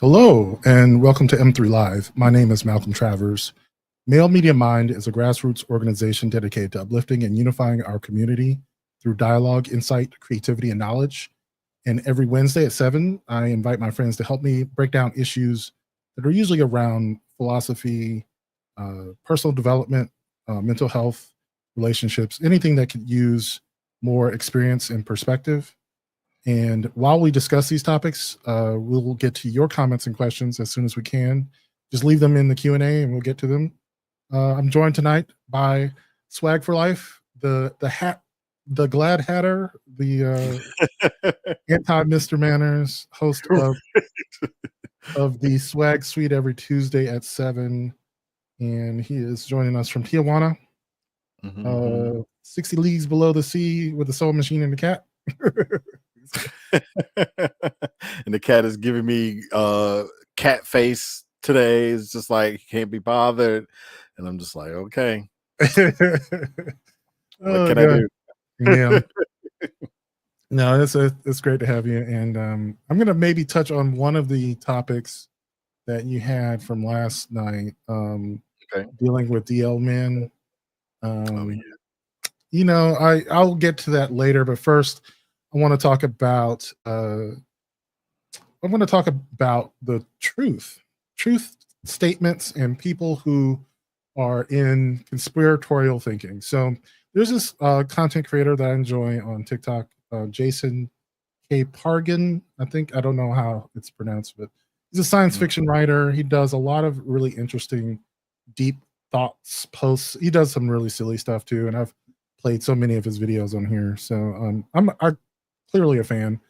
Hello, and welcome to M3 Live. My name is Malcolm Travers. Male Media Mind is a grassroots organization dedicated to uplifting and unifying our community through dialogue, insight, creativity, and knowledge. And every Wednesday at 7, I invite my friends to help me break down issues that are usually around philosophy, personal development, mental health, relationships, anything that could use more experience and perspective. And while we discuss these topics, we'll get to your comments and questions as soon as we can. Just leave them in the Q&A and we'll get to them. I'm joined tonight by Swag for Life, the Glad Hatter, the anti Mr. Manners, host of the Swag Suite every Tuesday at 7. And he is joining us from Tijuana, 60 leagues below the sea with the soul machine and the cat. And the cat is giving me cat face today. It's just like can't be bothered, and I'm just like, okay, what can I do? Yeah. No, it's great to have you, and I'm gonna maybe touch on one of the topics that you had from last night, dealing with DL men. You know, I'll get to that later, but first, I want to talk about the truth statements and people who are in conspiratorial thinking. So there's this content creator that I enjoy on TikTok, Jason K. Pargan. I don't know how it's pronounced, but he's a science fiction writer. He does a lot of really interesting, deep thoughts posts. He does some really silly stuff too, and I've played so many of his videos on here. So I'm clearly a fan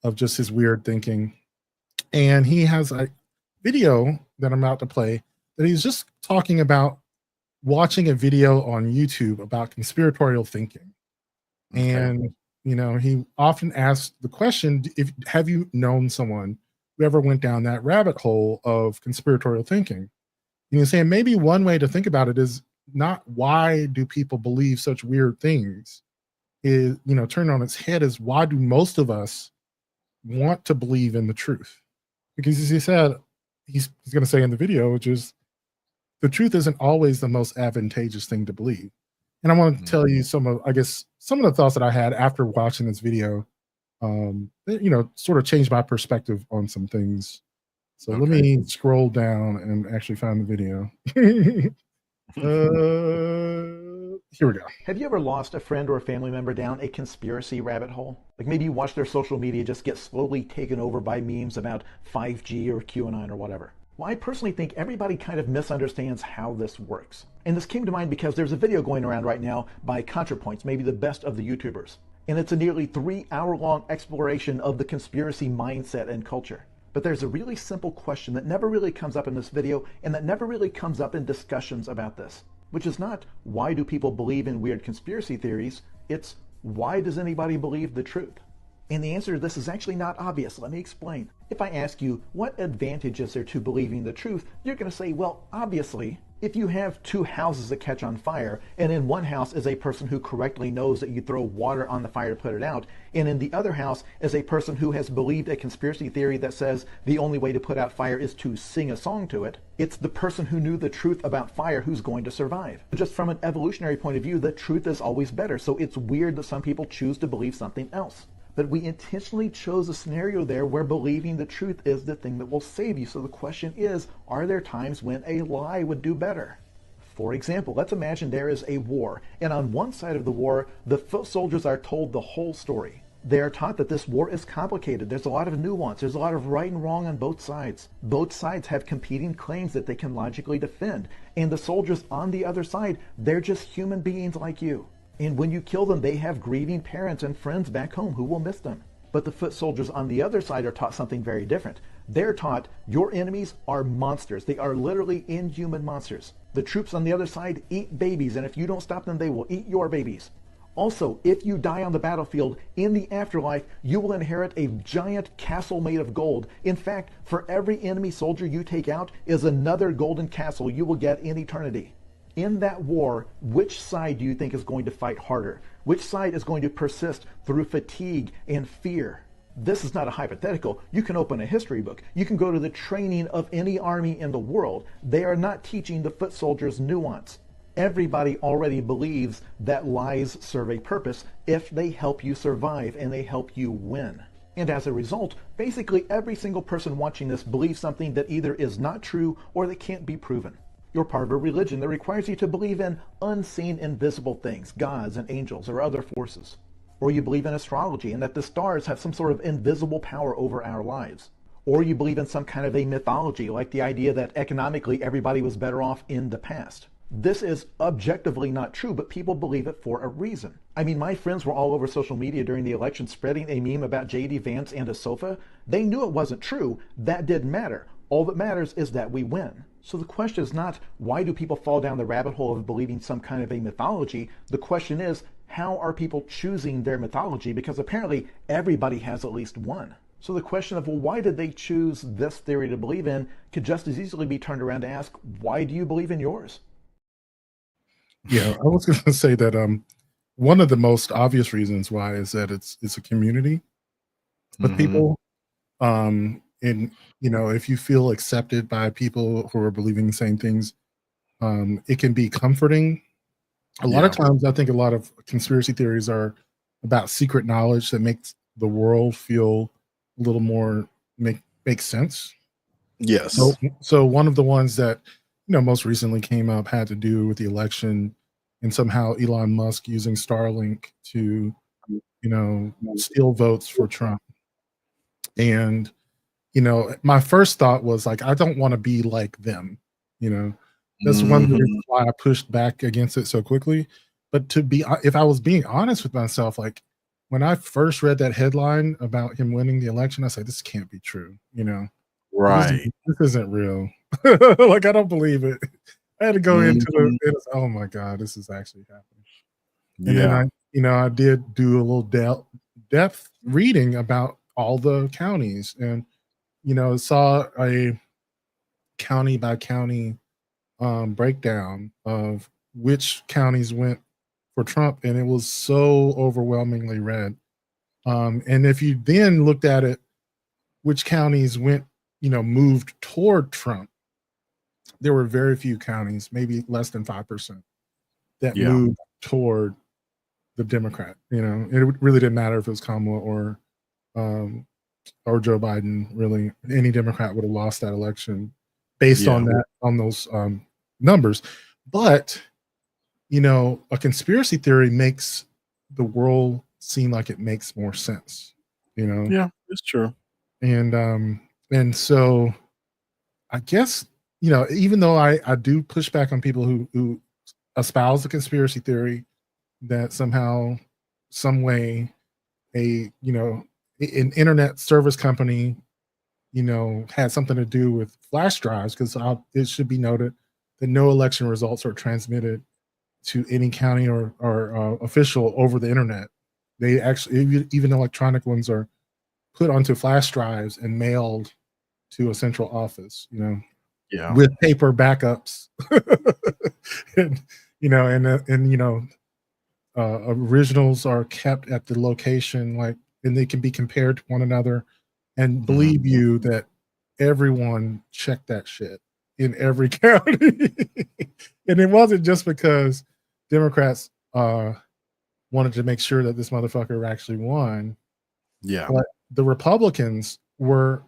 of just his weird thinking. And he has a video that I'm about to play that he's just talking about watching a video on YouTube about conspiratorial thinking. Okay. And, you know, he often asks the question, have you known someone who ever went down that rabbit hole of conspiratorial thinking? And he's saying maybe one way to think about it is not why do people believe such weird things, is, you know, turned on its head is why do most of us want to believe in the truth? Because as he said, he's going to say in the video, which is the truth isn't always the most advantageous thing to believe. And I want to tell you some of the thoughts that I had after watching this video, that, you know, sort of changed my perspective on some things. So let me scroll down and actually find the video. Here we go. Have you ever lost a friend or a family member down a conspiracy rabbit hole? Like maybe you watch their social media just get slowly taken over by memes about 5G or QAnon or whatever. Well, I personally think everybody kind of misunderstands how this works. And this came to mind because there's a video going around right now by ContraPoints, maybe the best of the YouTubers. And it's a nearly 3-hour-long exploration of the conspiracy mindset and culture. But there's a really simple question that never really comes up in this video and that never really comes up in discussions about this, which is not why do people believe in weird conspiracy theories, it's why does anybody believe the truth? And the answer to this is actually not obvious. Let me explain. If I ask you what advantage is there to believing the truth, you're going to say, well, obviously, if you have two houses that catch on fire, and in one house is a person who correctly knows that you throw water on the fire to put it out, and in the other house is a person who has believed a conspiracy theory that says the only way to put out fire is to sing a song to it, it's the person who knew the truth about fire who's going to survive. Just from an evolutionary point of view, the truth is always better, so it's weird that some people choose to believe something else. But we intentionally chose a scenario there where believing the truth is the thing that will save you. So the question is, are there times when a lie would do better? For example, let's imagine there is a war, and on one side of the war, the foot soldiers are told the whole story. They are taught that this war is complicated. There's a lot of nuance. There's a lot of right and wrong on both sides. Both sides have competing claims that they can logically defend. And the soldiers on the other side, they're just human beings like you. And when you kill them, they have grieving parents and friends back home who will miss them. But the foot soldiers on the other side are taught something very different. They're taught your enemies are monsters. They are literally inhuman monsters. The troops on the other side eat babies, and if you don't stop them, they will eat your babies. Also, if you die on the battlefield, in the afterlife, you will inherit a giant castle made of gold. In fact, for every enemy soldier you take out is another golden castle you will get in eternity. In that war, which side do you think is going to fight harder? Which side is going to persist through fatigue and fear? This is not a hypothetical. You can open a history book. You can go to the training of any army in the world. They are not teaching the foot soldiers nuance. Everybody already believes that lies serve a purpose if they help you survive and they help you win. And as a result, basically every single person watching this believes something that either is not true or that can't be proven. You're part of a religion that requires you to believe in unseen, invisible things, gods and angels or other forces. Or you believe in astrology and that the stars have some sort of invisible power over our lives. Or you believe in some kind of a mythology, like the idea that economically everybody was better off in the past. This is objectively not true, but people believe it for a reason. I mean, my friends were all over social media during the election spreading a meme about J.D. Vance and a sofa. They knew it wasn't true. That didn't matter. All that matters is that we win. So the question is not, why do people fall down the rabbit hole of believing some kind of a mythology? The question is, how are people choosing their mythology? Because apparently everybody has at least one. So the question of, well, why did they choose this theory to believe in could just as easily be turned around to ask, why do you believe in yours? Yeah, I was going to say that one of the most obvious reasons why is that it's a community with people. And if you feel accepted by people who are believing the same things, it can be comforting. A lot of times, I think a lot of conspiracy theories are about secret knowledge that makes the world feel a little more make sense. Yes. So one of the ones that most recently came up had to do with the election and somehow Elon Musk using Starlink to steal votes for Trump. And my first thought was like, I don't want to be like them. That's one reason why I pushed back against it so quickly. But if I was being honest with myself, like when I first read that headline about him winning the election, I said, this can't be true. Right. This isn't real. Like, I don't believe it. I had to go into oh my God, this is actually happening. And then I did do a little depth reading about all the counties and, saw a county by county breakdown of which counties went for Trump. And it was so overwhelmingly red. And if you then looked at it, which counties moved toward Trump, there were very few counties, maybe less than 5%, that moved toward the Democrat. It really didn't matter if it was Kamala or Joe Biden. Really, any Democrat would have lost that election based on those numbers. But a conspiracy theory makes the world seem like it makes more sense. Yeah, it's true. And so I guess even though I do push back on people who espouse the conspiracy theory that somehow, some way, an internet service company, had something to do with flash drives, because it should be noted that no election results are transmitted to any county or official over the internet. They actually, even electronic ones, are put onto flash drives and mailed to a central office, with paper backups. And originals are kept at the location, and they can be compared to one another. And believe you that everyone checked that shit in every county. And it wasn't just because Democrats wanted to make sure that this motherfucker actually won. Yeah. But the Republicans were,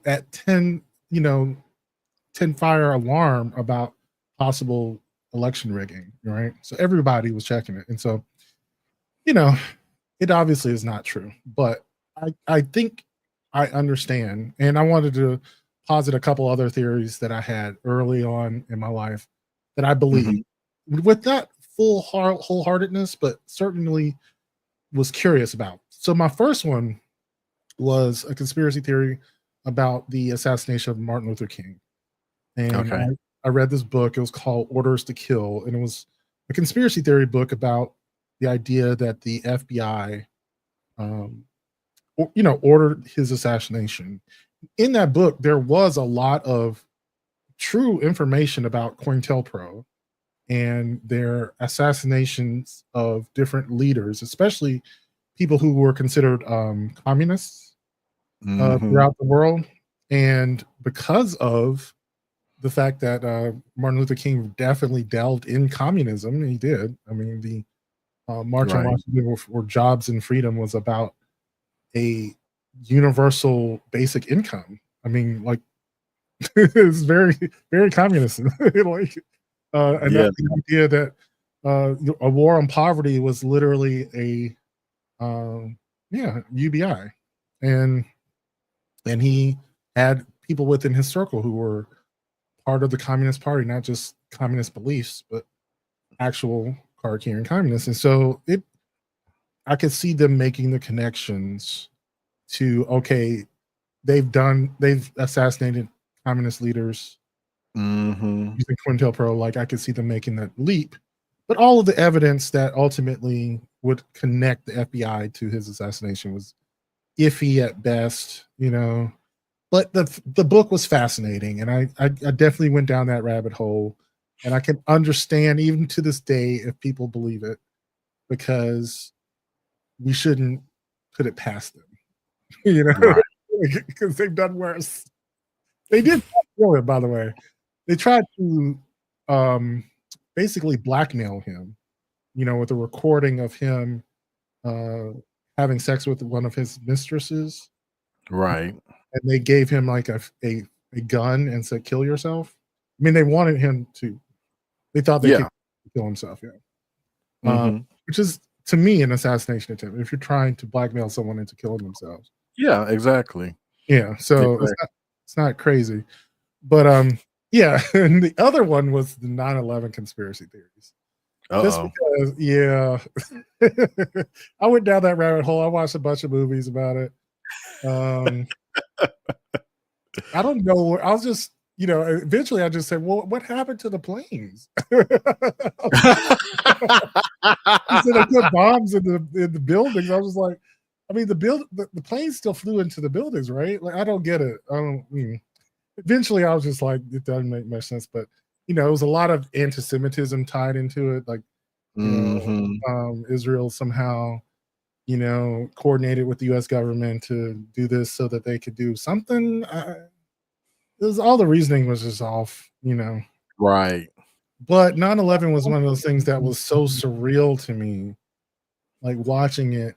at 10 fire alarm about possible election rigging, right? So everybody was checking it. And so, it obviously is not true, but I think I understand. And I wanted to posit a couple other theories that I had early on in my life that I believe with not full wholeheartedness, but certainly was curious about. So my first one was a conspiracy theory about the assassination of Martin Luther King. And I read this book. It was called Orders to Kill. And it was a conspiracy theory book about the idea that the FBI, ordered his assassination. In that book, there was a lot of true information about COINTELPRO and their assassinations of different leaders, especially people who were considered communists Mhm. throughout the world. And because of the fact that Martin Luther King definitely delved in communism, he did. I mean, the March on Right. Washington for Jobs and Freedom was about a universal basic income. I mean, like it's very, very communist. Like, and Yeah. that the idea that a war on poverty was literally yeah, UBI, and he had people within his circle who were part of the Communist Party, not just communist beliefs, but actual card carrying communists. And so I could see them making the connections to, okay, they've assassinated communist leaders Mhm. using Pro. Like I could see them making that leap, but all of the evidence that ultimately would connect the FBI to his assassination was iffy at best, you know. But the book was fascinating, and I definitely went down that rabbit hole, and I can understand even to this day if people believe it, because we shouldn't put it past them, you know, Right. because they've done worse. They did not kill him, by the way. They tried to um, basically blackmail him, you know, with a recording of him uh, having sex with one of his mistresses, Right. and they gave him like a gun and said, "Kill yourself." I mean, they wanted him to. They thought they Yeah. could kill himself. Yeah, Mhm. which is to me an assassination attempt. If you're trying to blackmail someone into killing themselves, Yeah, exactly. yeah. So Exactly. it's not crazy, but yeah. And the other one was the 9/11 conspiracy theories. Just Uh-oh. because, yeah, I went down that rabbit hole. I watched a bunch of movies about it. Um, I don't know. I was just, you know, eventually I just said, well, what happened to the planes? He said they put bombs in the buildings. I was like, I mean, the planes still flew into the buildings, right? Like, I don't get it. I don't. Eventually, I was just like, it doesn't make much sense. But you know, it was a lot of anti-Semitism tied into it. Like, you know, Mhm. Israel somehow, you know, coordinated with the U.S. government to do this so that they could do something. It was all the reasoning was just off, you know. Right. But 9/11 was one of those things that was so surreal to me. Like watching it,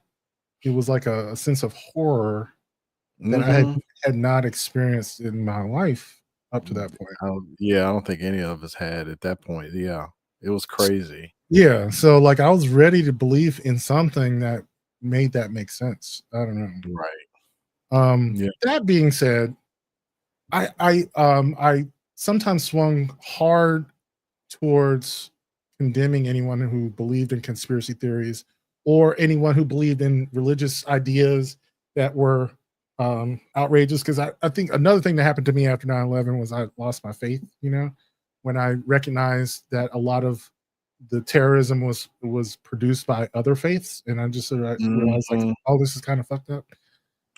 it was like a sense of horror that I Mhm. had not experienced in my life up to that point. Yeah, I don't think any of us had at that point. Yeah. It was crazy. Yeah, so like I was ready to believe in something that made that make sense. I don't know. Right. Yeah. That being said, I sometimes swung hard towards condemning anyone who believed in conspiracy theories or anyone who believed in religious ideas that were outrageous. Because I think another thing that happened to me after 9/11 was I lost my faith, you know, when I recognized that a lot of the terrorism was produced by other faiths. And I just sort of realized like, Mhm. oh, this is kind of fucked up.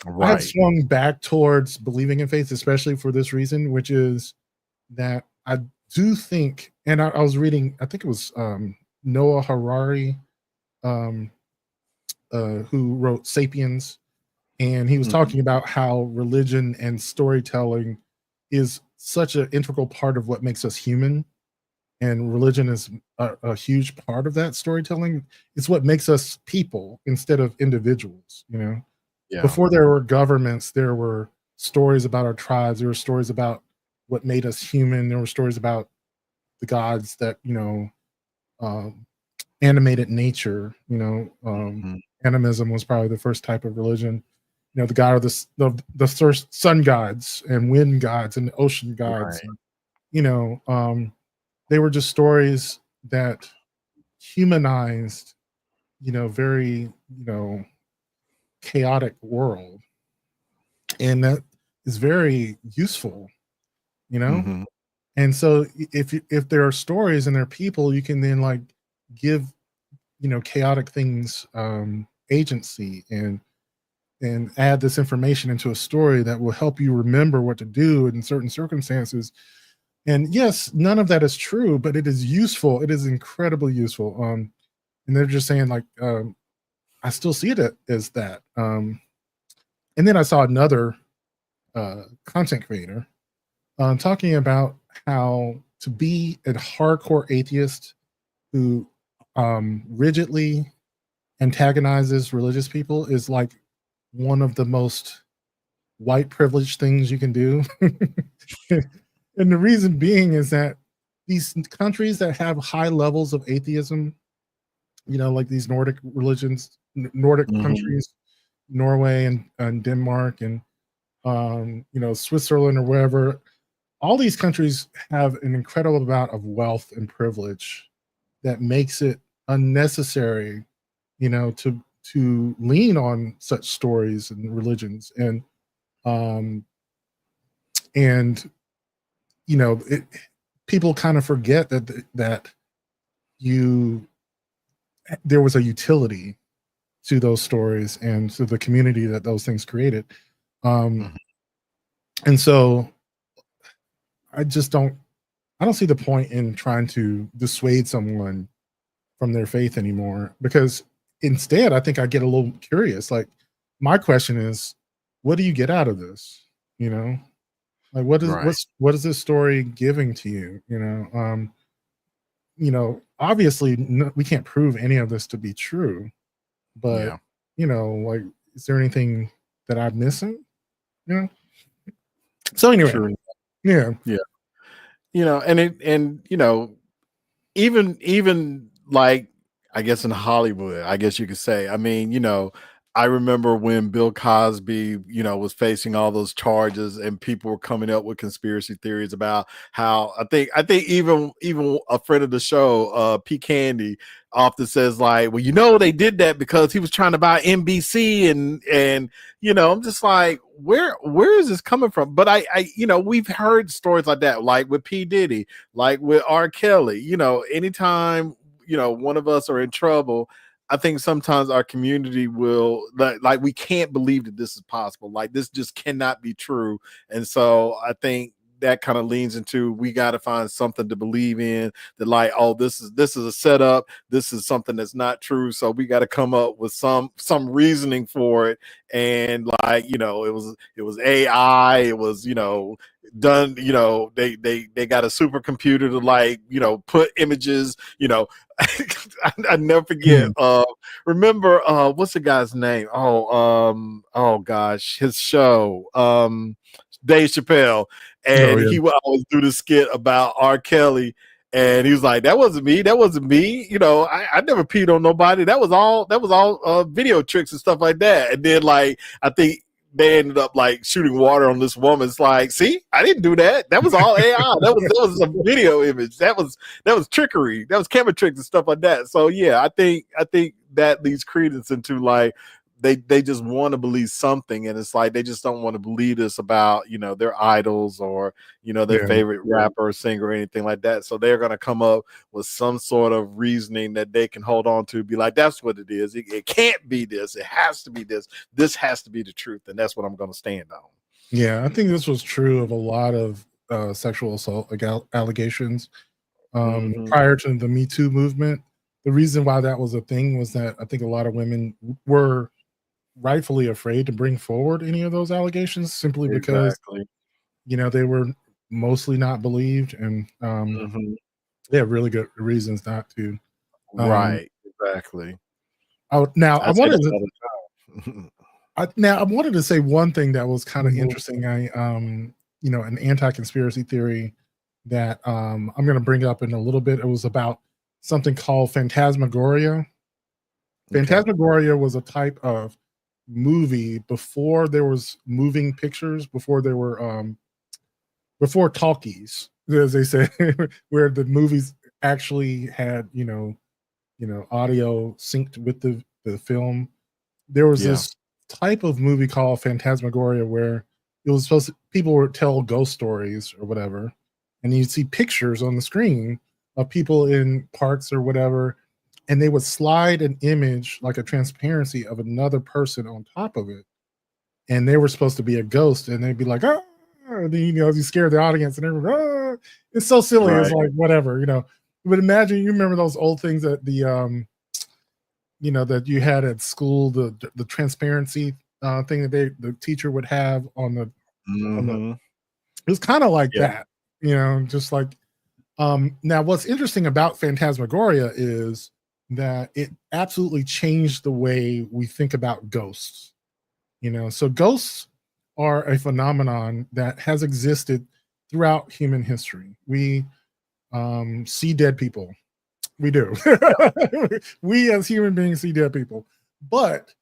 I have Right. swung back towards believing in faith, especially for this reason, which is that I do think, and I was reading, I think it was Noah Harari, um, who wrote *Sapiens*, and he was Mhm. talking about how religion and storytelling is such an integral part of what makes us human, and religion is a huge part of that storytelling. It's what makes us people instead of individuals. You know, Yeah. before there were governments, there were stories about our tribes. There were stories about what made us human. There were stories about the gods that, you know, um, animated nature. You know, Mhm. animism was probably the first type of religion. You know, the god of the sun gods and wind gods and ocean gods. Right. You know, they were just stories that humanized, you know, very, you know, chaotic world, and that is very useful. You know, Mhm. and so if there are stories and there are people, you can then like give, you know, chaotic things agency and add this information into a story that will help you remember what to do in certain circumstances. And yes, none of that is true, but it is useful. It is incredibly useful. And they're just saying like I still see it as that. And then I saw another content creator talking about how to be a hardcore atheist who rigidly antagonizes religious people is like one of the most white privileged things you can do. And the reason being is that these countries that have high levels of atheism, like these Nordic religions, Nordic countries, Norway and Denmark and Switzerland or wherever, all these countries have an incredible amount of wealth and privilege that makes it unnecessary, to lean on such stories and religions. And people kind of forget that there was a utility to those stories and to the community that those things created. And so I don't see the point in trying to dissuade someone from their faith anymore, because instead I think I get a little curious. Like, my question is, what do you get out of this? Like, what is this story giving to you? Obviously we can't prove any of this to be true, but like, is there anything that I'm missing? So anyway, True. yeah. Even like, I guess in Hollywood, I guess you could say, I mean, I remember when Bill Cosby, was facing all those charges and people were coming up with conspiracy theories about how I think even a friend of the show, P. Candy, often says like, well, they did that because he was trying to buy NBC and I'm just like, where is this coming from? But I we've heard stories like that, like with P. Diddy, like with R. Kelly, anytime, one of us are in trouble, I think sometimes our community will like we can't believe that this is possible. Like, this just cannot be true. And so I think that kind of leans into, we got to find something to believe in, that like, oh, this is a setup. This is something that's not true. So we got to come up with some reasoning for it. And like, it was AI. It was, done, they got a supercomputer to like, put images, I never forget. Remember, what's the guy's name? Oh gosh, his show, Dave Chappelle, and he would always do the skit about R. Kelly, and he was like, "That wasn't me. That wasn't me. I never peed on nobody. That was all video tricks and stuff like that." And then like, I think they ended up like shooting water on this woman. It's like, see, I didn't do that. That was all AI. That was a video image. That was trickery. That was camera tricks and stuff like that. So yeah, I think that leads credence into like, they just want to believe something, and it's like they just don't want to believe this about their idols or their favorite rapper or singer or anything like that. So they're going to come up with some sort of reasoning that they can hold on to, be like, that's what it is. It can't be this. It has to be this. This has to be the truth, and that's what I'm going to stand on. Yeah, I think this was true of a lot of sexual assault allegations prior to the Me Too movement. The reason why that was a thing was that I think a lot of women were rightfully afraid to bring forward any of those allegations, simply because they were mostly not believed, and they have really good reasons not to. Right, exactly. I wanted to say one thing that was kind of interesting. An anti-conspiracy theory that I'm going to bring up in a little bit. It was about something called phantasmagoria. Phantasmagoria was a type of movie before there was moving pictures, before there were before talkies, as they say, where the movies actually had audio synced with the film. There was this type of movie called phantasmagoria where it was people would tell ghost stories or whatever, and you'd see pictures on the screen of people in parks or whatever, and they would slide an image, like a transparency of another person on top of it, and they were supposed to be a ghost, and they'd be like, ah, and then, you scare the audience, and everyone, ah, it's so silly. Right. It's like, whatever, but imagine, you remember those old things that the that you had at school, the transparency thing that the teacher would have on the Mm-hmm. it was kind of like Yeah. that, just like now what's interesting about Phantasmagoria is that it absolutely changed the way we think about ghosts. So ghosts are a phenomenon that has existed throughout human history. We see dead people. We do. We as human beings see dead people. But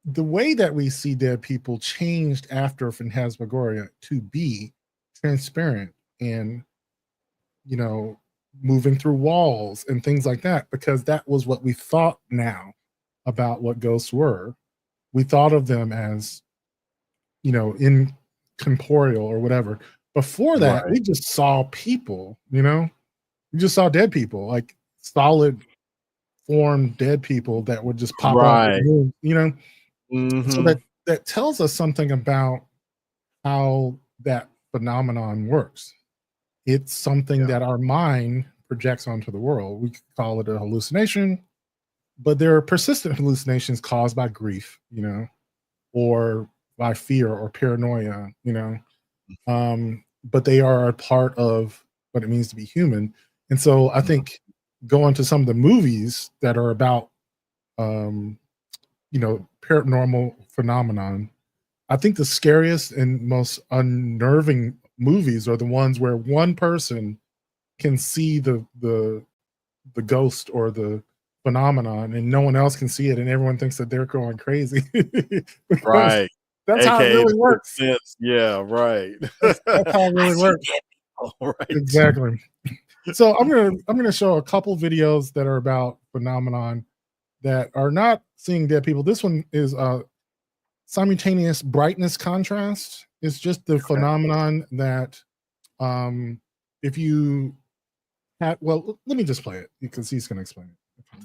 the way that we see dead people changed after Phantasmagoria to be transparent and, moving through walls and things like that, because that was what we thought now about what ghosts were. We thought of them as, incorporeal or whatever. Before that, Right. we just saw people, we just saw dead people, like solid formed dead people that would just pop up, Right. So Mm-hmm. that tells us something about how that phenomenon works. It's something Yeah. that our mind projects onto the world. We could call it a hallucination, but there are persistent hallucinations caused by grief, or by fear or paranoia, but they are a part of what it means to be human. And so I think going to some of the movies that are about, paranormal phenomenon, I think the scariest and most unnerving movies are the ones where one person can see the ghost or the phenomenon and no one else can see it and everyone thinks that they're going crazy. Because Right. that's how it AKA really the works. Sixth Sense. Yeah, right. That's how it I really see works. dead people. Right. Exactly. So I'm gonna show a couple videos that are about phenomenon that are not seeing dead people. This one is simultaneous brightness contrast. It's just the Okay. phenomenon that if you had, well, let me just play it because he's gonna explain it.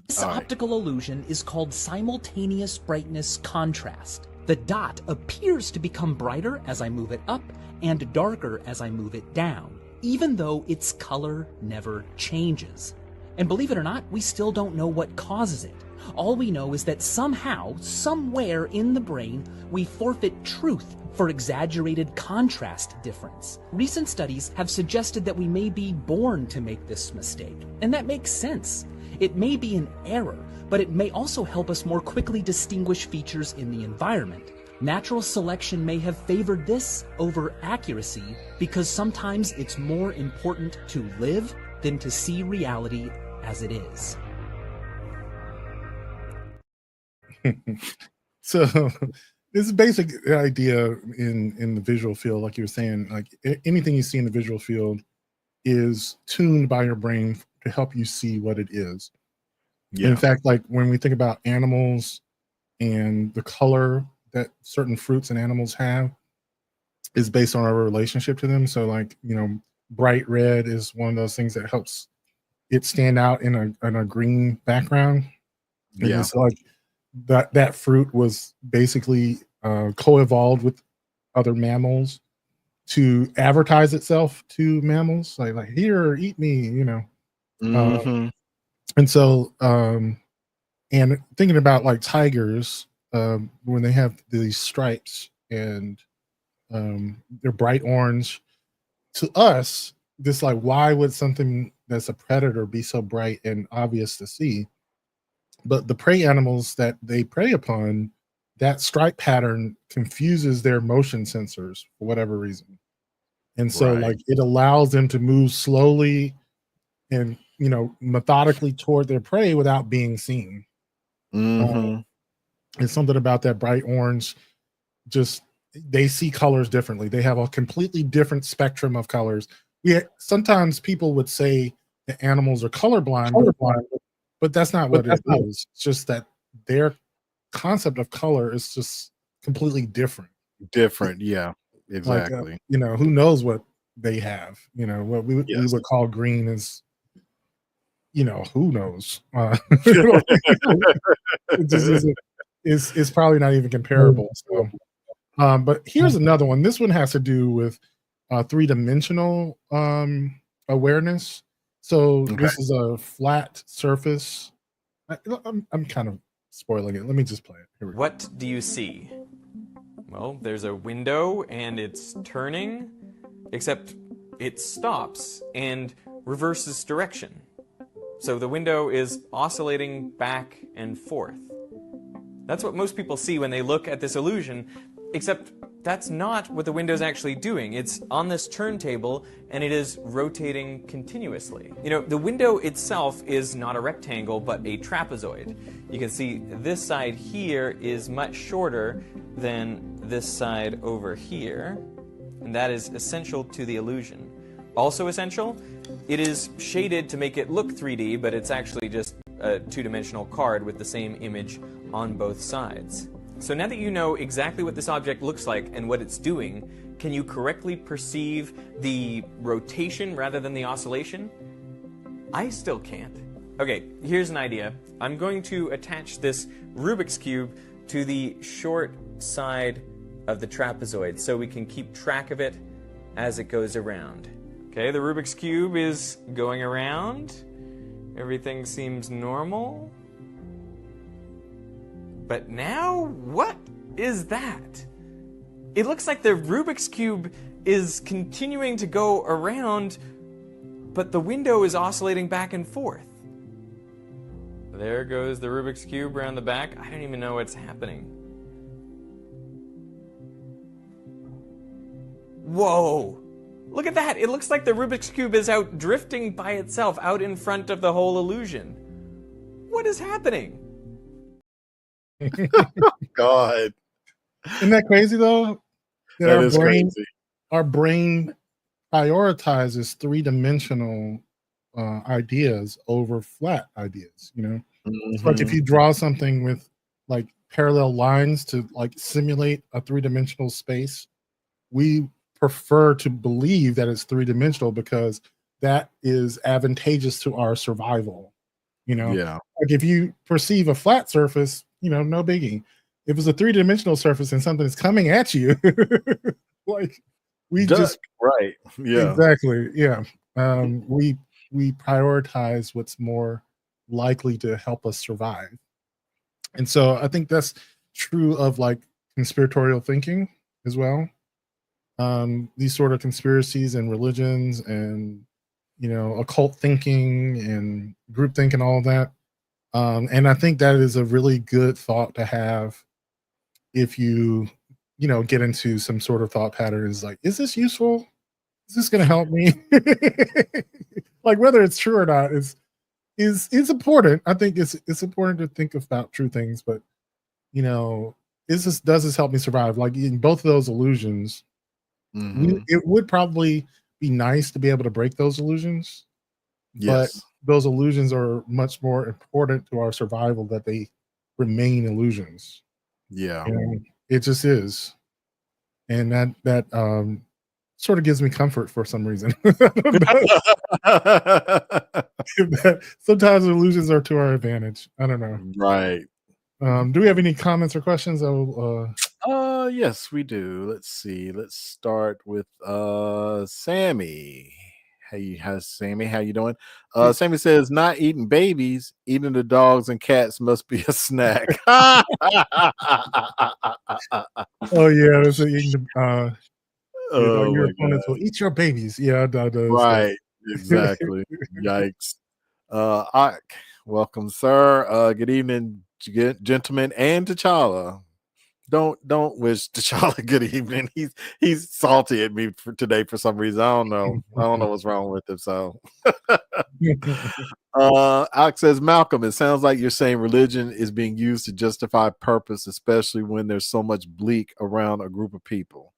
This All right. optical illusion is called simultaneous brightness contrast. The dot appears to become brighter as I move it up and darker as I move it down, even though its color never changes. And believe it or not, we still don't know what causes it. All we know is that somehow, somewhere in the brain, we forfeit truth for exaggerated contrast difference. Recent studies have suggested that we may be born to make this mistake, and that makes sense. It may be an error, but it may also help us more quickly distinguish features in the environment. Natural selection may have favored this over accuracy because sometimes it's more important to live than to see reality as it is. So this is basic idea in the visual field, like you were saying, like anything you see in the visual field is tuned by your brain to help you see what it is. Yeah. In fact, like when we think about animals and the color that certain fruits and animals have is based on our relationship to them. So like, bright red is one of those things that helps it stand out in a green background. And Yeah. it's like that fruit was basically co-evolved with other mammals to advertise itself to mammals, like here, eat me, Mm-hmm. and so and thinking about like tigers, when they have these stripes and they're bright orange, to us, this like why would something that's a predator be so bright and obvious to see? But the prey animals that they prey upon, that stripe pattern confuses their motion sensors for whatever reason. And so Right. like it allows them to move slowly and methodically toward their prey without being seen. Mm-hmm. It's something about that bright orange, just they see colors differently. They have a completely different spectrum of colors. Sometimes people would say that animals are colorblind, but that's not what it is. It's just that their concept of color is just completely different. Different. Yeah. Like Exactly. who knows what they have? What we Yes. would call green is, who knows? It just isn't. It's probably not even comparable. So, but here's another one. This one has to do with three-dimensional awareness. So Okay. this is a flat surface I'm kind of spoiling it. Let me just play it. Here we go. What do you see? Well, there's a window and it's turning, except it stops and reverses direction. So the window is oscillating back and forth. That's what most people see when they look at this illusion, except that's not what the window's actually doing. It's on this turntable and it is rotating continuously. You know, the window itself is not a rectangle, but a trapezoid. You can see this side here is much shorter than this side over here, and that is essential to the illusion. Also essential, it is shaded to make it look 3D, but it's actually just a two-dimensional card with the same image on both sides. So now that you know exactly what this object looks like and what it's doing, can you correctly perceive the rotation rather than the oscillation? I still can't. Okay, here's an idea. I'm going to attach this Rubik's Cube to the short side of the trapezoid so we can keep track of it as it goes around. Okay, the Rubik's Cube is going around. Everything seems normal. But now, what is that? It looks like the Rubik's Cube is continuing to go around, but the window is oscillating back and forth. There goes the Rubik's Cube around the back. I don't even know what's happening. Whoa! Look at that! It looks like the Rubik's Cube is out drifting by itself, out in front of the whole illusion. What is happening? God, Isn't that crazy though? that is crazy. Our brain prioritizes three-dimensional ideas over flat ideas. You know, it's like if you draw something with like parallel lines to like simulate a three-dimensional space, we prefer to believe that it's three-dimensional because that is advantageous to our survival. You know, Yeah. like if you perceive a flat surface, you know, no biggie. If it's a three-dimensional surface and something is coming at you, like we Duck, just right. Yeah. exactly, yeah. We prioritize what's more likely to help us survive, and so I think that's true of like conspiratorial thinking as well. These sort of conspiracies and religions and occult thinking and groupthink and all of that. And I think that is a really good thought to have if you get into some sort of thought patterns like, is this useful? Is this going to help me? Like whether it's true or not is important. I think it's important to think about true things, but does this help me survive? Like in both of those illusions, it would probably be nice to be able to break those illusions. Yes. But those illusions are much more important to our survival that they remain illusions. Yeah. It just is. And that sort of gives me comfort for some reason. Sometimes illusions are to our advantage. I don't know. Right. Do we have any comments or questions? Yes, we do. Let's see. Let's start with Sammy. Hey, how's Sammy? How you doing? Sammy says, not eating babies, eating the dogs and cats must be a snack. Oh yeah, that's your opponents will eat your babies. Yeah, that does. Right, exactly. Yikes. Ak, welcome, sir. Good evening, gentlemen, and T'Challa. Don't wish T'Challa good evening. He's salty at me for today for some reason. I don't know what's wrong with him. So Alex says, Malcolm, it sounds like you're saying religion is being used to justify purpose, especially when there's so much bleak around a group of people.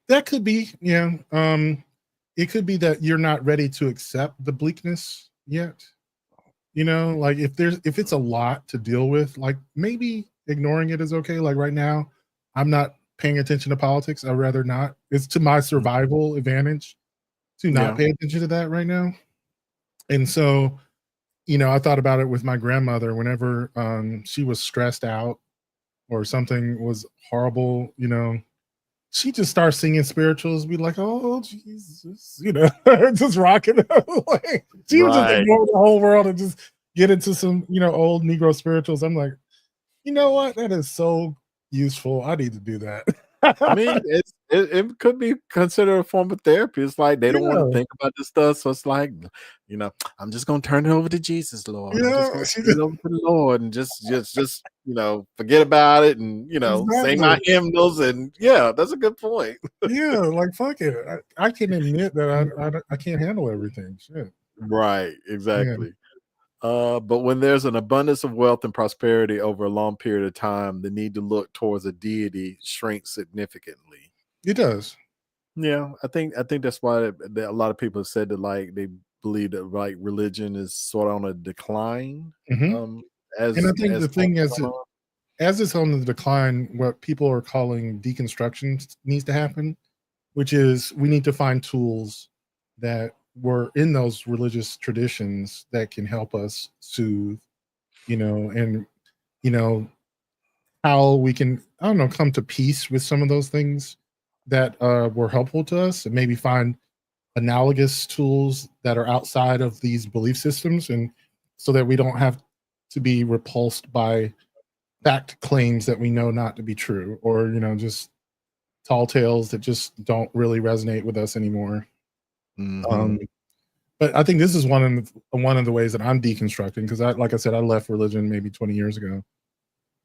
That could be, yeah. It could be that you're not ready to accept the bleakness yet. Like if it's a lot to deal with, like maybe ignoring it is okay. Like right now, I'm not paying attention to politics. I'd rather not. It's to my survival advantage to not pay attention to that right now. And so, I thought about it with my grandmother whenever she was stressed out or something was horrible, she just starts singing spirituals, be like, oh Jesus, just rocking. Like, she was just ignoring the whole world and just get into some, old Negro spirituals. I'm like, you know what? That is so useful. I need to do that. I mean, it could be considered a form of therapy. It's like they don't want to Yeah. think about this stuff, so it's like, I'm just gonna turn it over to Jesus, Lord. I'm just Yeah, gonna turn it over to the Lord and just forget about it and sing exactly. my hymnals and yeah, that's a good point. Yeah, like fuck it. I can admit that I can't handle everything. Shit. Right, Yeah, exactly. But when there's an abundance of wealth and prosperity over a long period of time, the need to look towards a deity shrinks significantly. it does. Yeah, I think that's why that a lot of people have said that like they believe that like religion is sort of on a decline. Mhm. Um, And I as think the time's thing is, gone on. as it's on the decline, what people are calling deconstruction needs to happen, which is we need to find tools that were in those religious traditions that can help us soothe, and you know how we can, I don't know, come to peace with some of those things that were helpful to us, and maybe find analogous tools that are outside of these belief systems, and so that we don't have to be repulsed by fact claims that we know not to be true, or just tall tales that just don't really resonate with us anymore. Mhm. um, but I think this is one of the ways that I'm deconstructing, because like I said, I left religion maybe 20 years ago,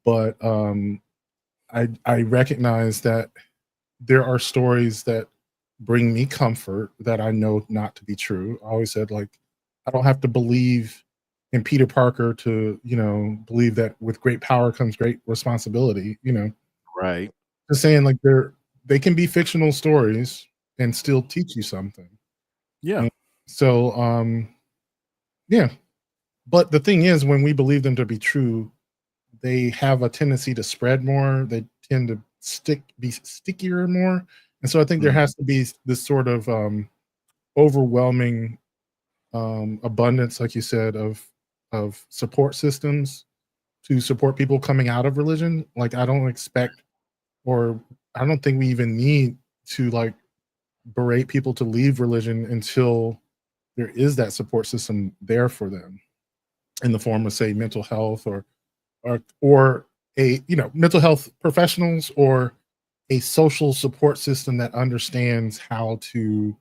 but I recognize that there are stories that bring me comfort that I know not to be true. I always said, like, I don't have to believe in Peter Parker to, believe that with great power comes great responsibility. Right. Just saying, like, they can be fictional stories and still teach you something. Yeah. And so, yeah. But the thing is, when we believe them to be true, they have a tendency to spread more. They tend to be stickier more. And so I think there Mm, has to be this sort of overwhelming abundance, like you said, of support systems to support people coming out of religion. Like, I don't expect, or I don't think we even need to, like, berate people to leave religion until there is that support system there for them in the form of, say, mental health, or a, mental health professionals, or a social support system that understands how to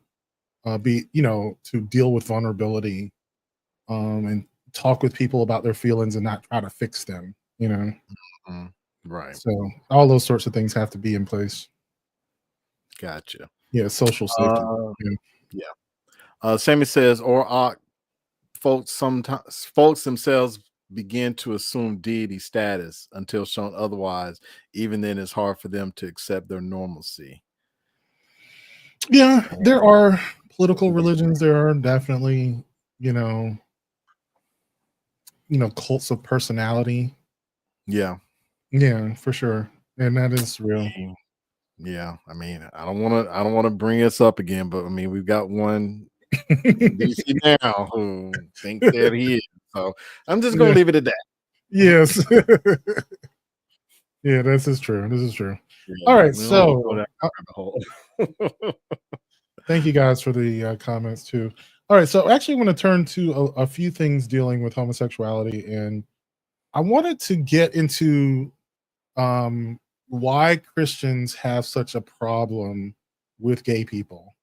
to deal with vulnerability, and talk with people about their feelings and not try to fix them. mm. Right. So all those sorts of things have to be in place. Gotcha. Yeah, social safety. Uh, Yeah. yeah. Sammy says, folks themselves begin to assume deity status until shown otherwise. Even then, it's hard for them to accept their normalcy. Yeah, there are political religions. There are definitely, you know, cults of personality. Yeah. Yeah, for sure. And that is real. Mm, yeah. I mean, I don't want to bring this up again, but I mean, we've got one in DC now who thinks that he is. So I'm just gonna Yeah. leave it at that. Yes. Yeah, this is true. This is true. All Yeah, right. we don't want to go So down that rabbit hole. thank you guys for the comments too. All right. So actually, I want to turn to a few things dealing with homosexuality. And I wanted to get into why Christians have such a problem with gay people.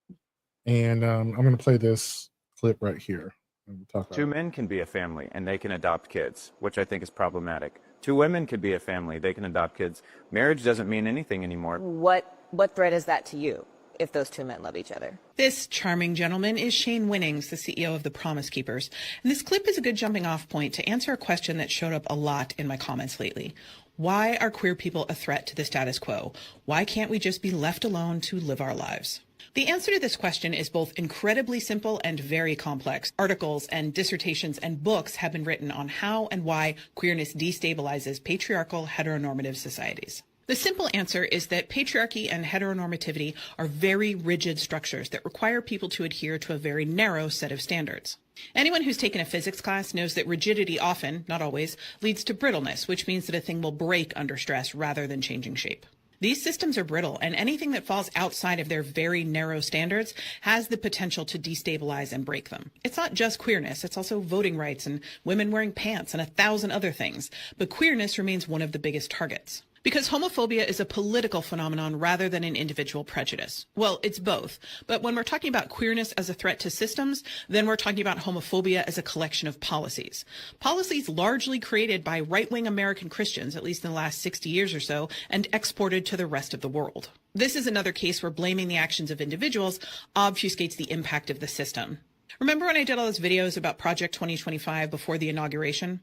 And I'm going to play this clip right here. And we'll talk about Two it. men can be a family and they can adopt kids, which I think is problematic. Two women could be a family, they can adopt kids. Marriage doesn't mean anything anymore. What threat is that to you if those two men love each other? This charming gentleman is Shane Winnings, the CEO of the Promise Keepers. And this clip is a good jumping off point to answer a question that showed up a lot in my comments lately. Why are queer people a threat to the status quo? Why can't we just be left alone to live our lives? The answer to this question is both incredibly simple and very complex. Articles and dissertations and books have been written on how and why queerness destabilizes patriarchal heteronormative societies. The simple answer is that patriarchy and heteronormativity are very rigid structures that require people to adhere to a very narrow set of standards. Anyone who's taken a physics class knows that rigidity often, not always, leads to brittleness, which means that a thing will break under stress rather than changing shape. These systems are brittle, and anything that falls outside of their very narrow standards has the potential to destabilize and break them. It's not just queerness, it's also voting rights and women wearing pants and 1,000 other things. But queerness remains one of the biggest targets. Because homophobia is a political phenomenon rather than an individual prejudice. Well, it's both. But when we're talking about queerness as a threat to systems, then we're talking about homophobia as a collection of policies. Policies largely created by right-wing American Christians, at least in the last 60 years or so, and exported to the rest of the world. This is another case where blaming the actions of individuals obfuscates the impact of the system. Remember when I did all those videos about Project 2025 before the inauguration?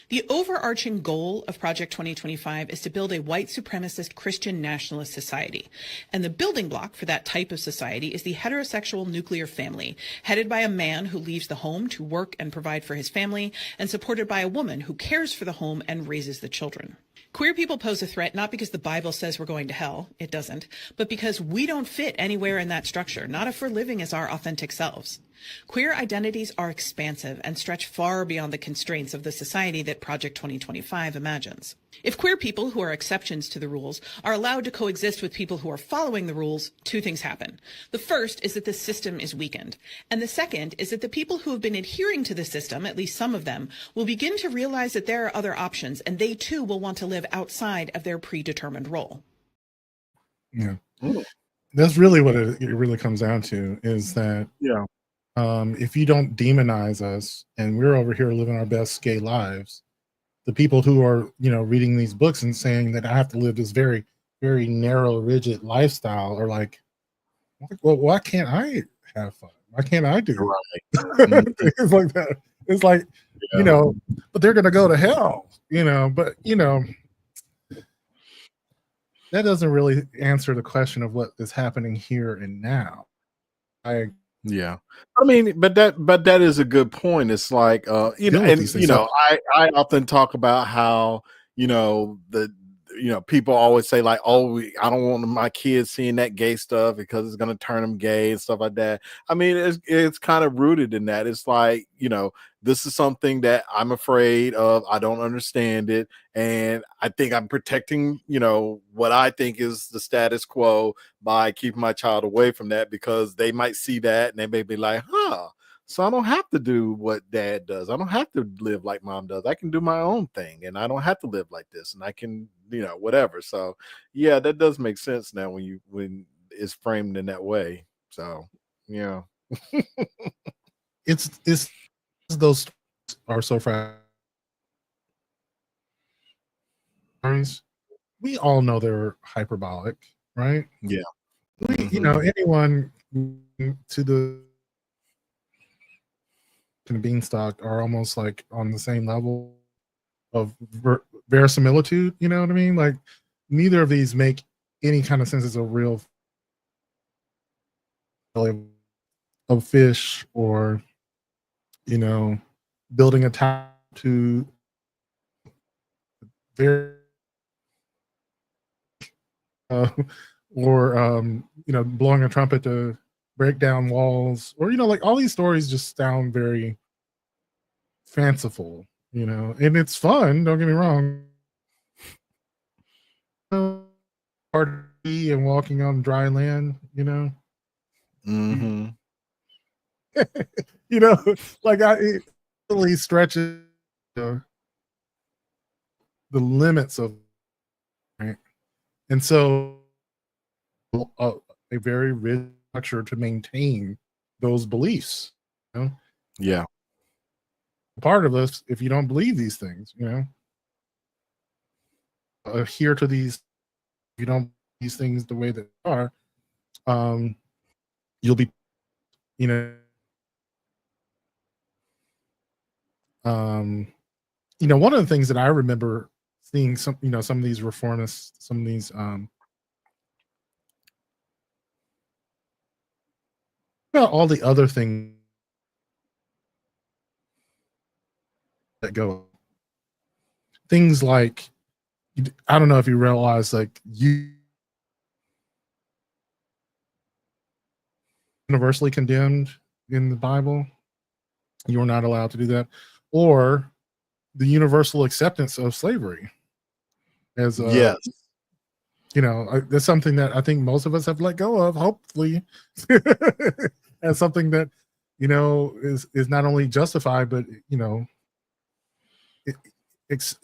The overarching goal of Project 2025 is to build a white supremacist Christian nationalist society. And the building block for that type of society is the heterosexual nuclear family, headed by a man who leaves the home to work and provide for his family, and supported by a woman who cares for the home and raises the children. Queer people pose a threat not because the Bible says we're going to hell, it doesn't, but because we don't fit anywhere in that structure, not if we're living as our authentic selves. Queer identities are expansive and stretch far beyond the constraints of the society that Project 2025 imagines. If queer people, who are exceptions to the rules, are allowed to coexist with people who are following the rules, two things happen. The first is that the system is weakened. And the second is that the people who have been adhering to the system, at least some of them, will begin to realize that there are other options, and they too will want to live outside of their predetermined role. Yeah. That's really what it really comes down to, is that Yeah. if you don't demonize us and we're over here living our best gay lives, the people who are, reading these books and saying that I have to live this very, very narrow, rigid lifestyle are like, well, why can't I have fun? Why can't I do things like that? It's like, but they're going to go to hell, but, that doesn't really answer the question of what is happening here and now. Yeah, I mean, but that is a good point. It's like, I often talk about how, people always say like, oh, I don't want my kids seeing that gay stuff because it's going to turn them gay and stuff like that. I mean, it's kind of rooted in that. It's like, this is something that I'm afraid of. I don't understand it. And I think I'm protecting, what I think is the status quo by keeping my child away from that, because they might see that and they may be like, so I don't have to do what dad does. I don't have to live like mom does. I can do my own thing and I don't have to live like this, and I can, whatever. So yeah, that does make sense now when it's framed in that way. So yeah. it's those are so fragile. We all know they're hyperbolic, right? Yeah. Anyone to the beanstalk are almost like on the same level of verisimilitude. You know what I mean? Like, neither of these make any kind of sense as a real of fish, or building a tower to very or blowing a trumpet to break down walls, or like all these stories just sound very fanciful, and it's fun, don't get me wrong, party and walking on dry land, Mm-hmm. like it really stretches the limits of, right? And so a very rich structure to maintain those beliefs. Yeah. Part of us, if you don't believe these things, adhere to these, if you don't these things the way that they are, you'll be, one of the things that I remember seeing some of these reformists, some of these about all the other things that go, things like, I don't know if you realize, like, you universally condemned in the Bible, you are not allowed to do that, or the universal acceptance of slavery as yes. That's something that I think most of us have let go of, hopefully, as something that is not only justified but